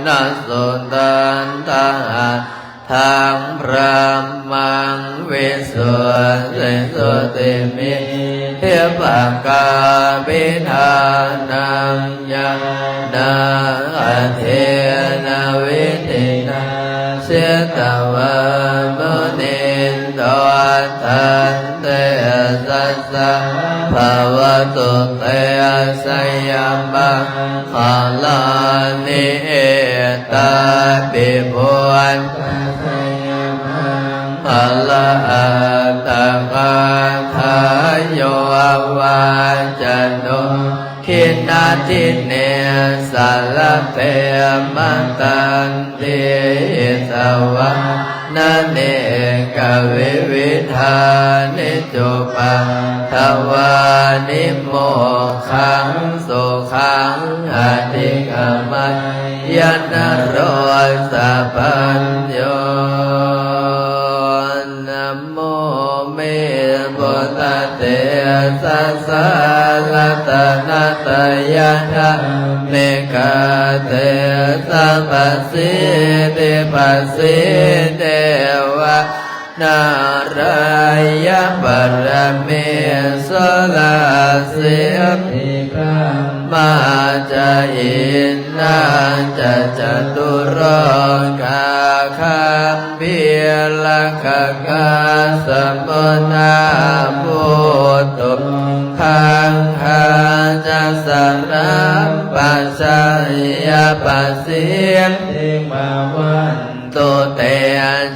นัสสุตันตาทังพระมังวิสุทธิสุติมิเทปังกาภิธานังยังนาเทนะวิตินาเสตวะโมนินโตตันเตสัสสะภะวะโตเตสยามะภาลานิเอตาปิปุวันภาลาตะกังทายโยวาจันโนขินาทิเนสารเตมันตันติสวะนันเนกวิวิธานิจุปังทวานิโมขังสุขังอธิกามัยยนะโรสัพพัญโยนะโมเมพุทธเตสัสสะรัตนะตยะทะเนกาเตสัพพสิติปัสสิเทวะนารายะปรเมศลาเสติกัมมาจาอินนาจะจตุรกาคัมภิลักขกาสมุนาพุทธุขังหาจัสสะรัมปัสสยาปัสสิมติมาวันตุเต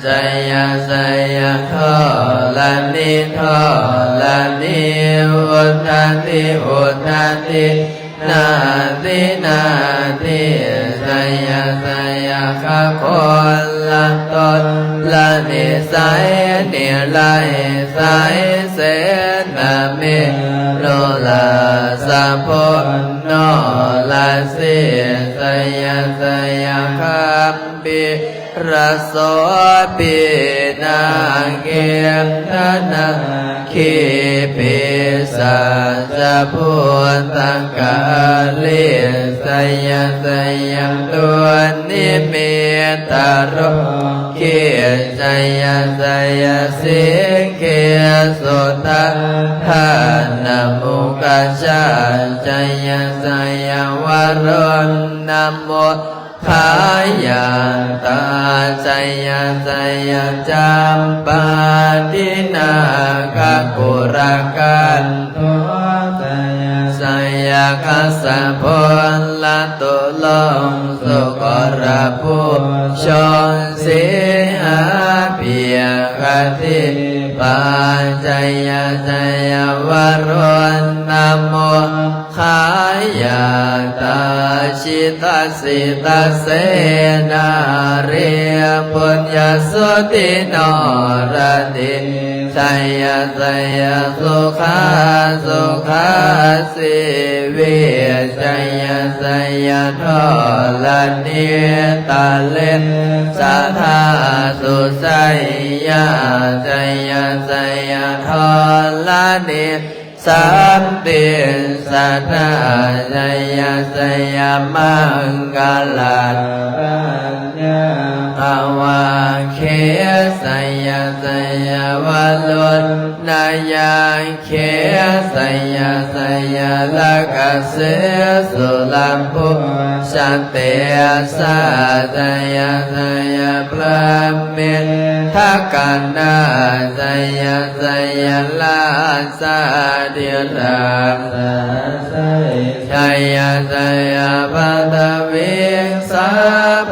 ชะยะสยะทอลานิทอลานิอุทาติอุทาตินาตินาติสยะสยะขะโคละตนละนิสัยนิไลสัยเสนะเมโลลาสัพพโนลาสิสยะสยะคัมปิระโสปินาเกมนานาคิปิสัจพุทธกาลิส ยสยตัวนิมิตารุเกียสยสยสิเกียสุตตะทานามุกัจจาสยสยวรุณนะโมขายาตาสยสยจัมปาทินาคกุรกันโทสยคัสสะพลตุลงสุกรภูชนสิหาเปียกติปาจยสยวรุณนะโมขายาตาชิตาสิตาเสนาเรียปุญญสุติโนรติสยสยสุขาสุขาสิวิสยสยทอลเนตาเลสัทธาสุสยาสยสยทอลเนสัมปิสัทธาสยสยมังกลันภาวะเขสยสยวลุนนายาเขสยสยละกัสสุลัมพุสันเตสัสยสยพระเมตทักกันนาสยสยลาสาเดียรังสยสยปัตวิงสา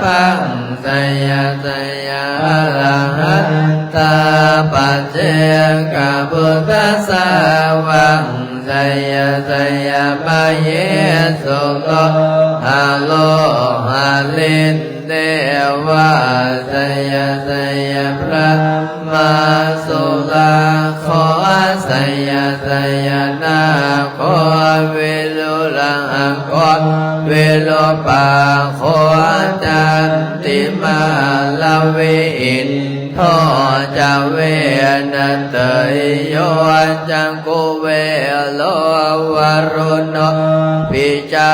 พังสยสยอรหันตาปัจเจกพุทธสาวังสยสยปะเยสุโลหะโลหะลินเดวะสยสยพระมาสุลาขอสยสยนาขอเวลุลังขอเวโลปาขอจันติมาลาเวอินทอจาเวนันเตยโยจังกุเวโลวรุโนปิจา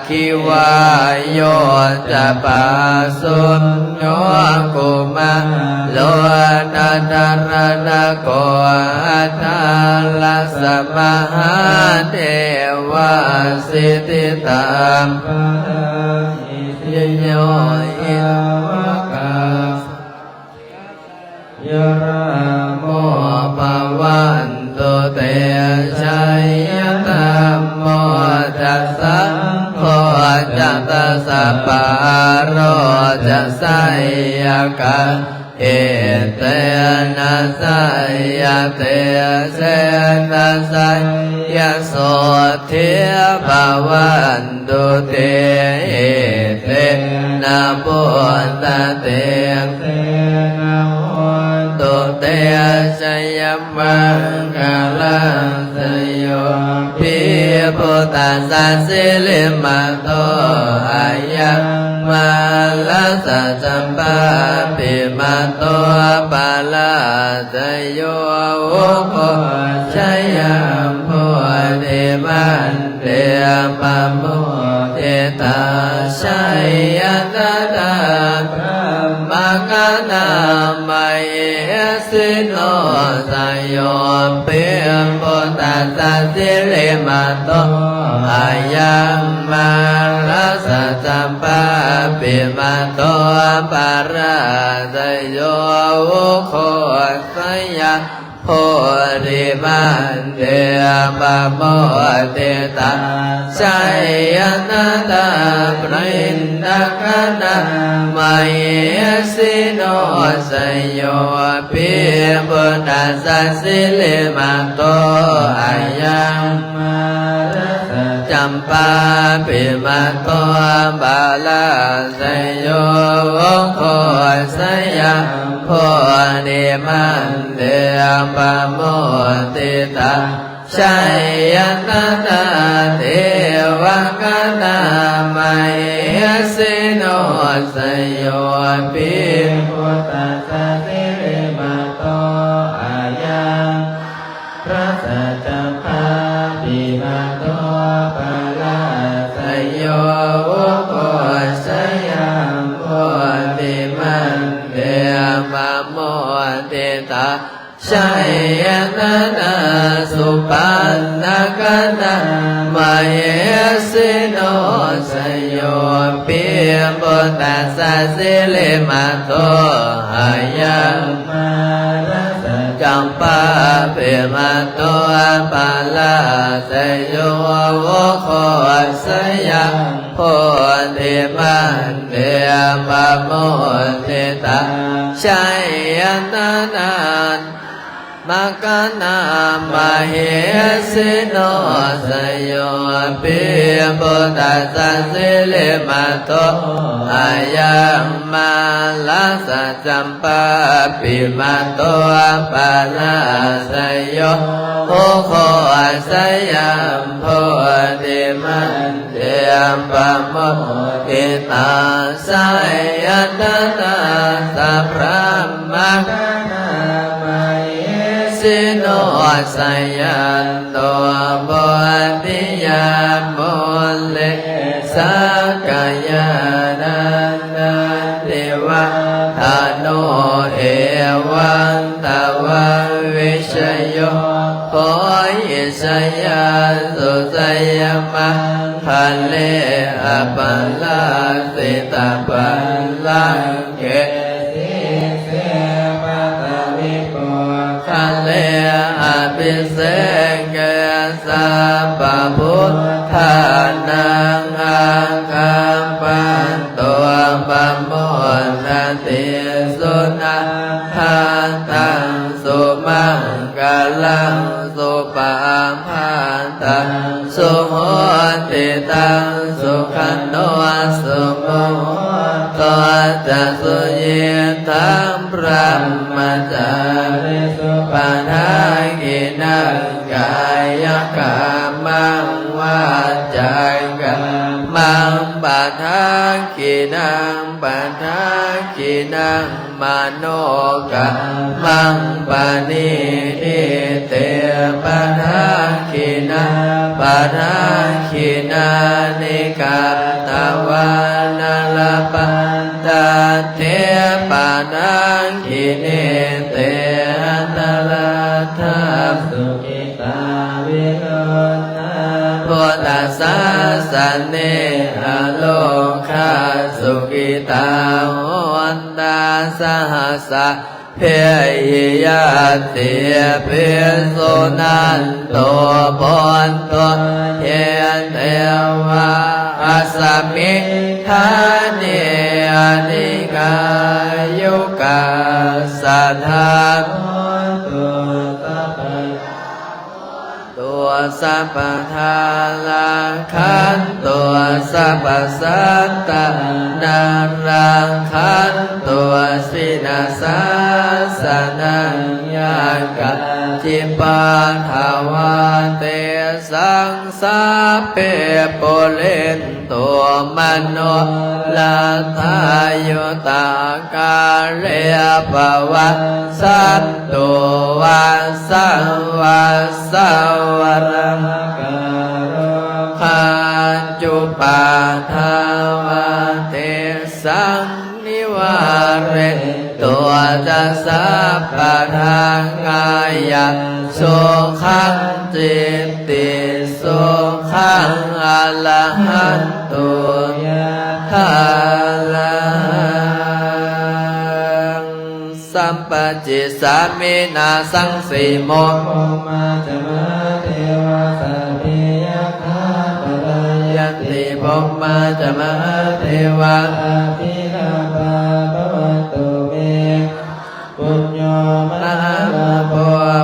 คิวายโยจะปาสุญโยกุมาโลนันดารณโกอัตตาลัสมหาเทวาสิทธิตามยโยอิวกายระโมภวันตุเตชัยธรรมโมจัสสะโฆจัตสะปะโรจัสสยกะเอเตนะสัยยะเตเสนะสัยยะโสเทภวันตุเตเอเตนะปุตตะเตเตนะโหตุเตชยมังคลังสโยปิพุทธัสสะสิลิมาโตอายังมาลาสัจจัมปะปิมาโตปาลาสโยโอโคชัยยัมโพเดมันเดปะโมเตตาชัยยตตาพระมกนามัยสิโนสยโยปิพุทธัสสะสิลิมาโตอายังมาลาสัจจัมปะปิมาโตปาราสโยโอโคสัยยะโพธิมันเดปะโมเตตาชัยยนาตาปรินทกนามัยสิโนสยโยปิพุทธัสสะสิลิมาโตอายังมาจัมปาปิมาโตบาลาสยโยโคสัยยะโพธิมันเดปะโมติตาชัยยนาตาเทวกนามัยสิโนสยโยปิพุทธัสสะสิลิมาโตอายังพระสัจจพาปิมาโตปาลาสยโย ชัยนานาสุปันนาคนามาเยสิโนสโยปิบุตตสัสสิลิมาโตหายังมาจัมปาเปมาโตปาลาสโยโวโคสยังโพธิมันเดมะโมทิตาชัยนานามาคนามาเหสิโนสโยปิบุตตสัสสิลิมาโตอายังมาลาสัจจัมปาปิมาโตปาลาสโยโอโคสยังโพธิมันเดปะโมทิตาสัยนานาสัพพะมัคนามาสิโนสยันโตบติยามโมเลสักกายานันนาเทวะทาโนเอวันตะวันวิชโยโพยิสยาสุสยมังคะเลอปัลลาสิตาปัลลังเกคะเลอภิเศษเกสัพพะพุทธานังอาคัมปันตัวปะโมทติสุนันตังสุมังกลังสุปะพันตังสุโหติตังสุขันโนสุโมตัวจัสสุเยตังพระมจาริสุปานากินังกายกรรมังวาจากรรมังปะทากินังปะทากินังมโนกรรมังปะนิทิเตปะทากินังปะทากินานิกาตวานาลปันตาเทปะทากิเนเตตลาธาสุขิตาวิโรจน์พุทธัสสะสันเนอโลกาสุขิตาโหนตาสหัสสะเพยิยติเพสุนันโตปนโตเทเทวะอัสสมิทาเนอนิกายุกาสัทธาตัวสัพพทาลังขันตัวสัพพสัตตานารังขันตัวสินาสาสนังยากะจิปันทาวาเตสังสาเปโปเลนตัวมโนลาทายุตากาเลปวัสสัตตัววัสสังวัสสังวรังกาโรขันจุปาทาวาเตสังนิวาเรตัวจัสสะปะทางกายะสุขังจิตติสุขังอรหันตุยะทาลังสัมปจิสามินาสังสีโมมาจมาเทวาสัพเพยะคาปะรายติภมมาจมาเทวาอภินาภาภวันตุเมปุญโญมหาโพ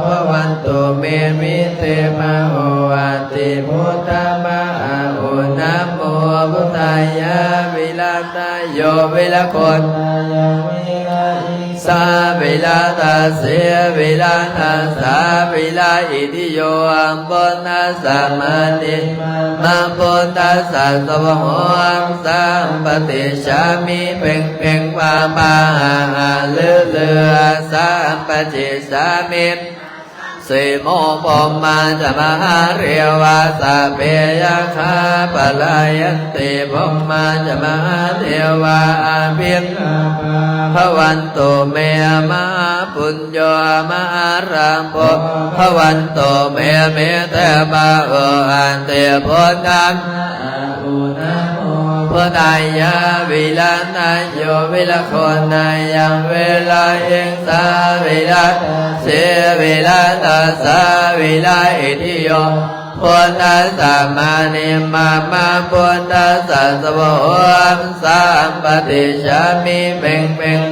ภวันตุเมมิเตมะโหวันติพุทธมะโอนะโมพุทธายะวิลาตโยวิลโกตสาวิลาตาเสวิลาตาสาวิลาอิติโยอัมปุณัสสะมานิมัมปุณัสสะสวะโหอังสัมปติชามิเพ่งเพ่งปาปาเลือเลือสัมปจิสามิสิโมปมาจะมหาเรียวาสะเปยะคาปะลายันติปมาจะมหาเทวาอาภิพวันตุเมมหา ปุญโญมหารังโพภวันโตเมเมเตปะโออันเตพุทธังพุทธายะวิลานายโยวิลโคนนายังเวลาเองสาวิลาเสวิลาตาสาวิลาอิทิโยพุทธัสสะมานิมามาพุทธัสสะสวะสัมปติชามิเพ่งเพ่ง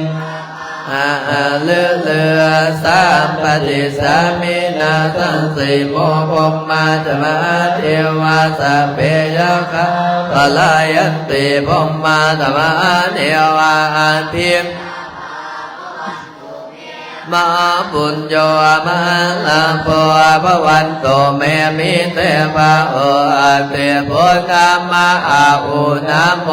เลือเลือสัมปติสามินาสังสีโมภมมาจมาเทวาสัพเพยคะปลายันติภมมาธรรมาเทวาอันเพียงมหาปุญโญมหาลังโพภวันโตเมมิเตภะโออัตเตพุทธามะอาอุนาโม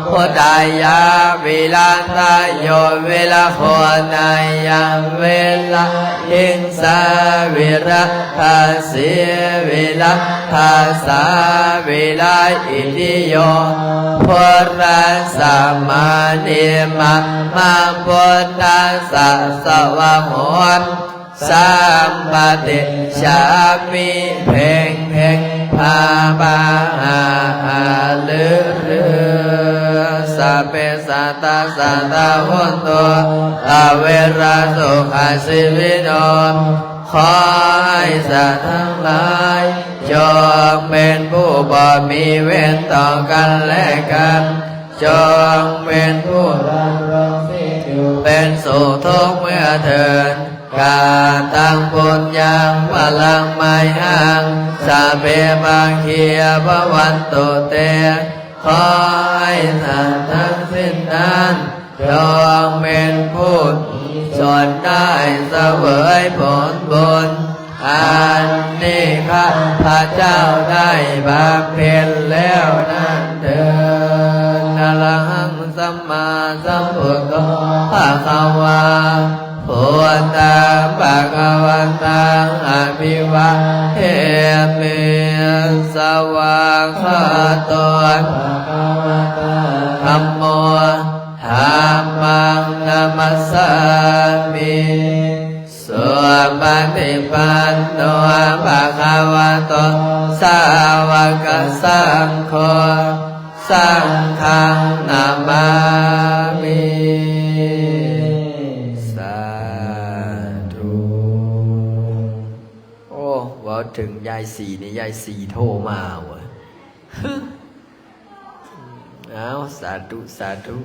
พุทธายะวิลาทายโยวิลาโคนายังเวลาหิงสาวิระทาสีวิลาทาสาวิลาอิติโยพุทธัสสะมานิมามาพุทธัสสะสวะโหนสัมปติชามิเพ่งเพ่งพาบาหาลือสัพเพสัตตาสัตตาหุนโตอเวราสุขาสิวิโนขอให้สัตว์ทั้งหลายจงเป็นผู้บ่มีเวรต่อกันและกันจงเป็นผู้รับรองสิ่งอยู่เป็นสุขทุกเมื่อเถิดการตั้งปุญญังพลังไม้ห่างสัพเพมังคียภวันตุเตขอให้สัตว์ทั้งสิ้นนั้นจงเป็นผู้ส่วนได้เสวยผลบุญอันนี้ข้าพระเจ้าได้บำเพ็ญแล้วนั้นเถิดอะระหังสัมมาสัมพุทโธภะคะวาพุทธังภะคะวันตังอะภิวะเทมิสวากขาโตภะคะวะโตธัมโมธัมมังนัมสสามิสุปฏิปันโนภะคะวะโตสาวกสังโฆสังฆังนามามิสาธุโอ้ว่าถึงยายสีนี่ยายสีโทรมาวะ เอาสาธุสาธุ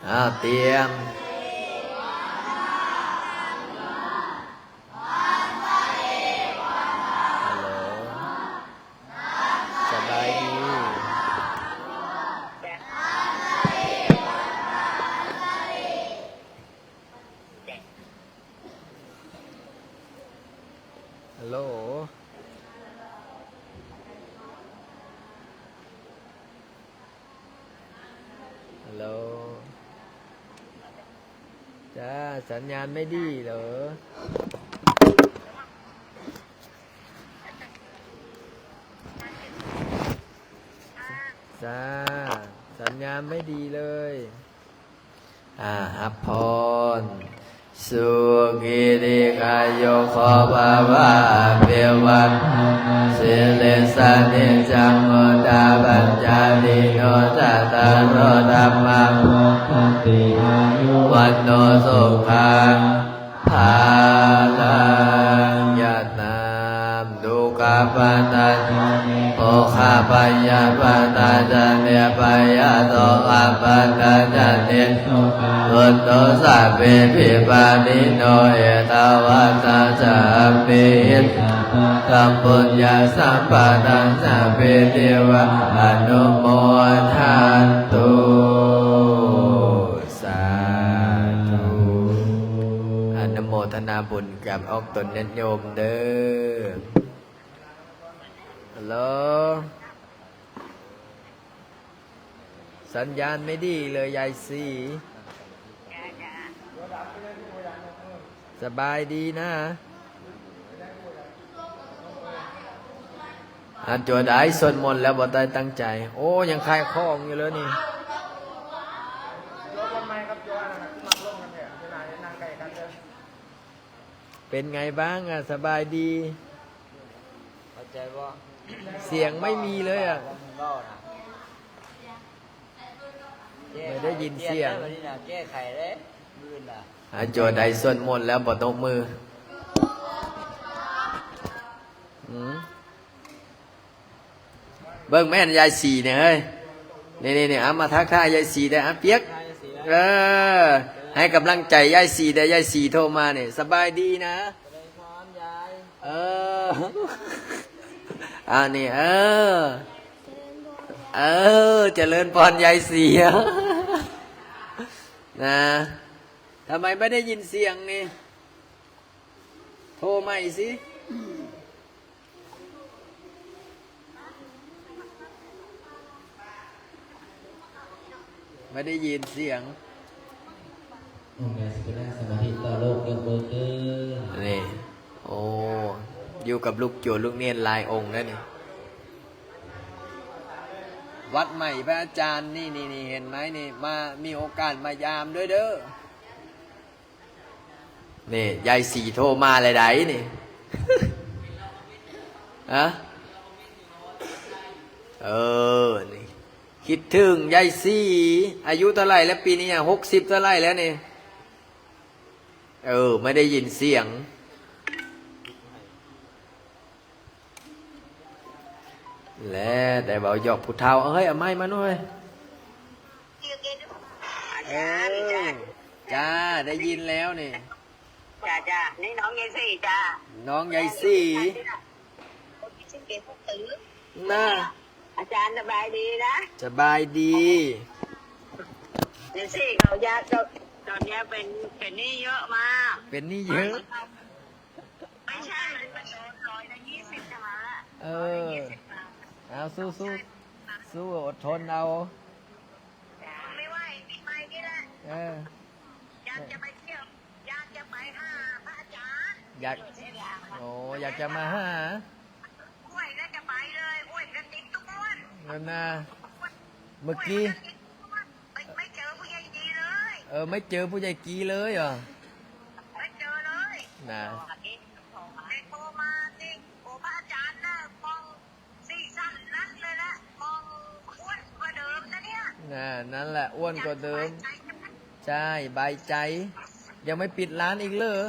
เอาเตรียมฮัลโหลสบายดีฮัลโหลฮัลโหลจ้าสัญญาณไม่ดีเหรอจ้าสัญญาณไม่ดีเลยฮับพรสุขิติกายโยขอภาวะเปวันสิเลสานิจังโมตาปัญจาลิโนจัตตารโรธัมมังคันติอายุวันโนสุขังภาลังยะนามดุขปาตันโอคาปัญญาปาตาจันเนปยาโตอาปันตาจันเนอุตโตสัพเพปิปานิโนเอตวัตตาสัพพิสัมปุญญาสัมปะทังสัพเพเทวะอนุโมทันตุสาธุอนุโมทนาบุญกับออกตนญาติโยมเด้อฮัลโหลสัญญาณไม่ดีเลยยายสีสบายดีนะจวดไอ้สวดมนต์แล้วบ่ได้ตั้งใจโอ้ยังคลายข้องอยู่เลยนี่ เป็นไงบ้างอ่ะสบายดี เข้าใจบ่ เสียงไม่มีเลยอ่ะ ไม่ได้ยินเสียง วันนี้น่ะแก้ไขเด้มื้อน่ะ โจทย์ใดส่วนมนต์แล้วบ่ตกมือเบิ่งแม่นยายสีเนี่ยเฮ้ยนี่เอามาทักทายยายสีได้อ่ะเปียกให้กำลังใจยายสีได้ยายสีโทรมาเนี่ยสบายดีนะเออนี่เจริญพรยายสีนะทำไมไม่ได้ยินเสียงนี่โทรใหม่สิไม่ได้ยินเสียง องค์การสิกนาสมาธิต่อโลกยกเบอร์เกอร์ นี่โอ้อยู่กับลูกโจลูกเนียนลายองค์แล้วนี่วัดใหม่พระอาจารย์นี่เห็นไหมนี่มามีโอกาสมายามด้วยเด้อนี่ยายสีโทรมาเลยไดนี่ ฮะนี่คิดถึงยายสีอายุเท่าไหร่แล้วปีนี้60เท่าไหร่แล้วนี่ไม่ได้ยินเสียงแล้วได้เบาหยอกผู้เฒ่าเฮ้ยเอาไม้มาหน่อยจ้าได้ยินแล้วนี่ จ้านี่น้องยายสี่จ้า น้องยายสี ชื่อเก๋ผู้ตื้อ น่า อาจารย์สบายดีนะ สบายดี ยายสี่เขายากตอนนี้เป็นหนี้เยอะมาก เป็นนี่เยอะ ไม่ใช่มันเป็น120ใช่ไหม เอาสู้อดทนเอา ไม่ไหวปีใหม่นี่แหละอยากจะไปเที่ยวอยากจะไปหาพระอาจารย์ อยากจะมาหา อ้วยก็จะไปเลยอ้วยกันติ๊กทุกวัน เงินนะเมื่อกี้ ไม่เจอผู้ใหญ่ดีเลย ไม่เจอผู้ใหญ่กีเลยเหรอ ไม่เจอเลย นะ เด็กโทรมาสิโอ้พระอาจารย์น่ะมองสีสันนั่นเลยนะมองอ้วนกว่าเดิมนะเนี่ย นั่นแหละอ้วนกว่าเดิมใช่ใบายใจ ยังไม่ปิดร้านอีกเลย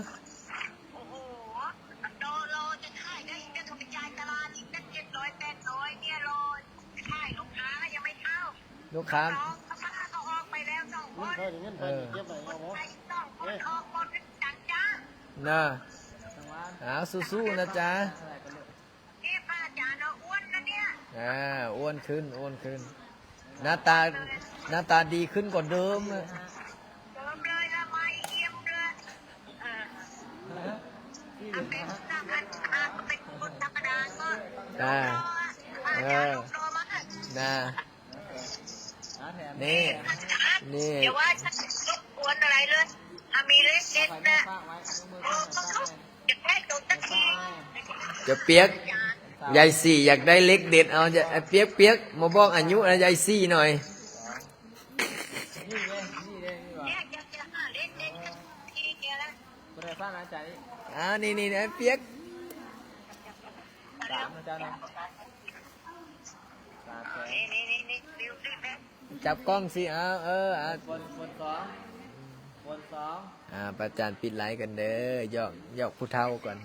โอ้โหโลจะขายได้อีกจะถูกจ่ายตลาดอีกตั้ง700-800เนี่ยโลขายลูกค้ายังไม่เข้า ลูกค้า น้องเขาออกไปแล้ว2 คนคนไทย2 คนออกหมดจังจ้า น่ะเอาสู้ๆนะจ๊ะ นี่พระอาจารย์เราอ้วนนะเนี่ย อ้วนขึ้นหน้าตาดีขึ้นกว่าเดิมอะ เดิมเลยละไม่เอี่ยมเลยเป็นสามพันเป็นคนธรรมดาก็รอพระอาจารย์รอมา นะนี่ เดี๋ยวว่าฉันรบกวนอะไรเลยถ้ามีเล็กเด็ดนะจะแค่ตัวตะกี้ จะเปียกยายสี่อยากได้เล็กเด็ดเอาจะเปียกมาบอกอายุนะยายสี่หน่อย เนี่ยจะหาเล็กเด็ดที่เดียวแล้ว นี่นะเปียกนี่ดิวสิแม่ จับกล้องสิคนสองประจานปิดไลค์กันเด้อยอกผู้เท่าก่อน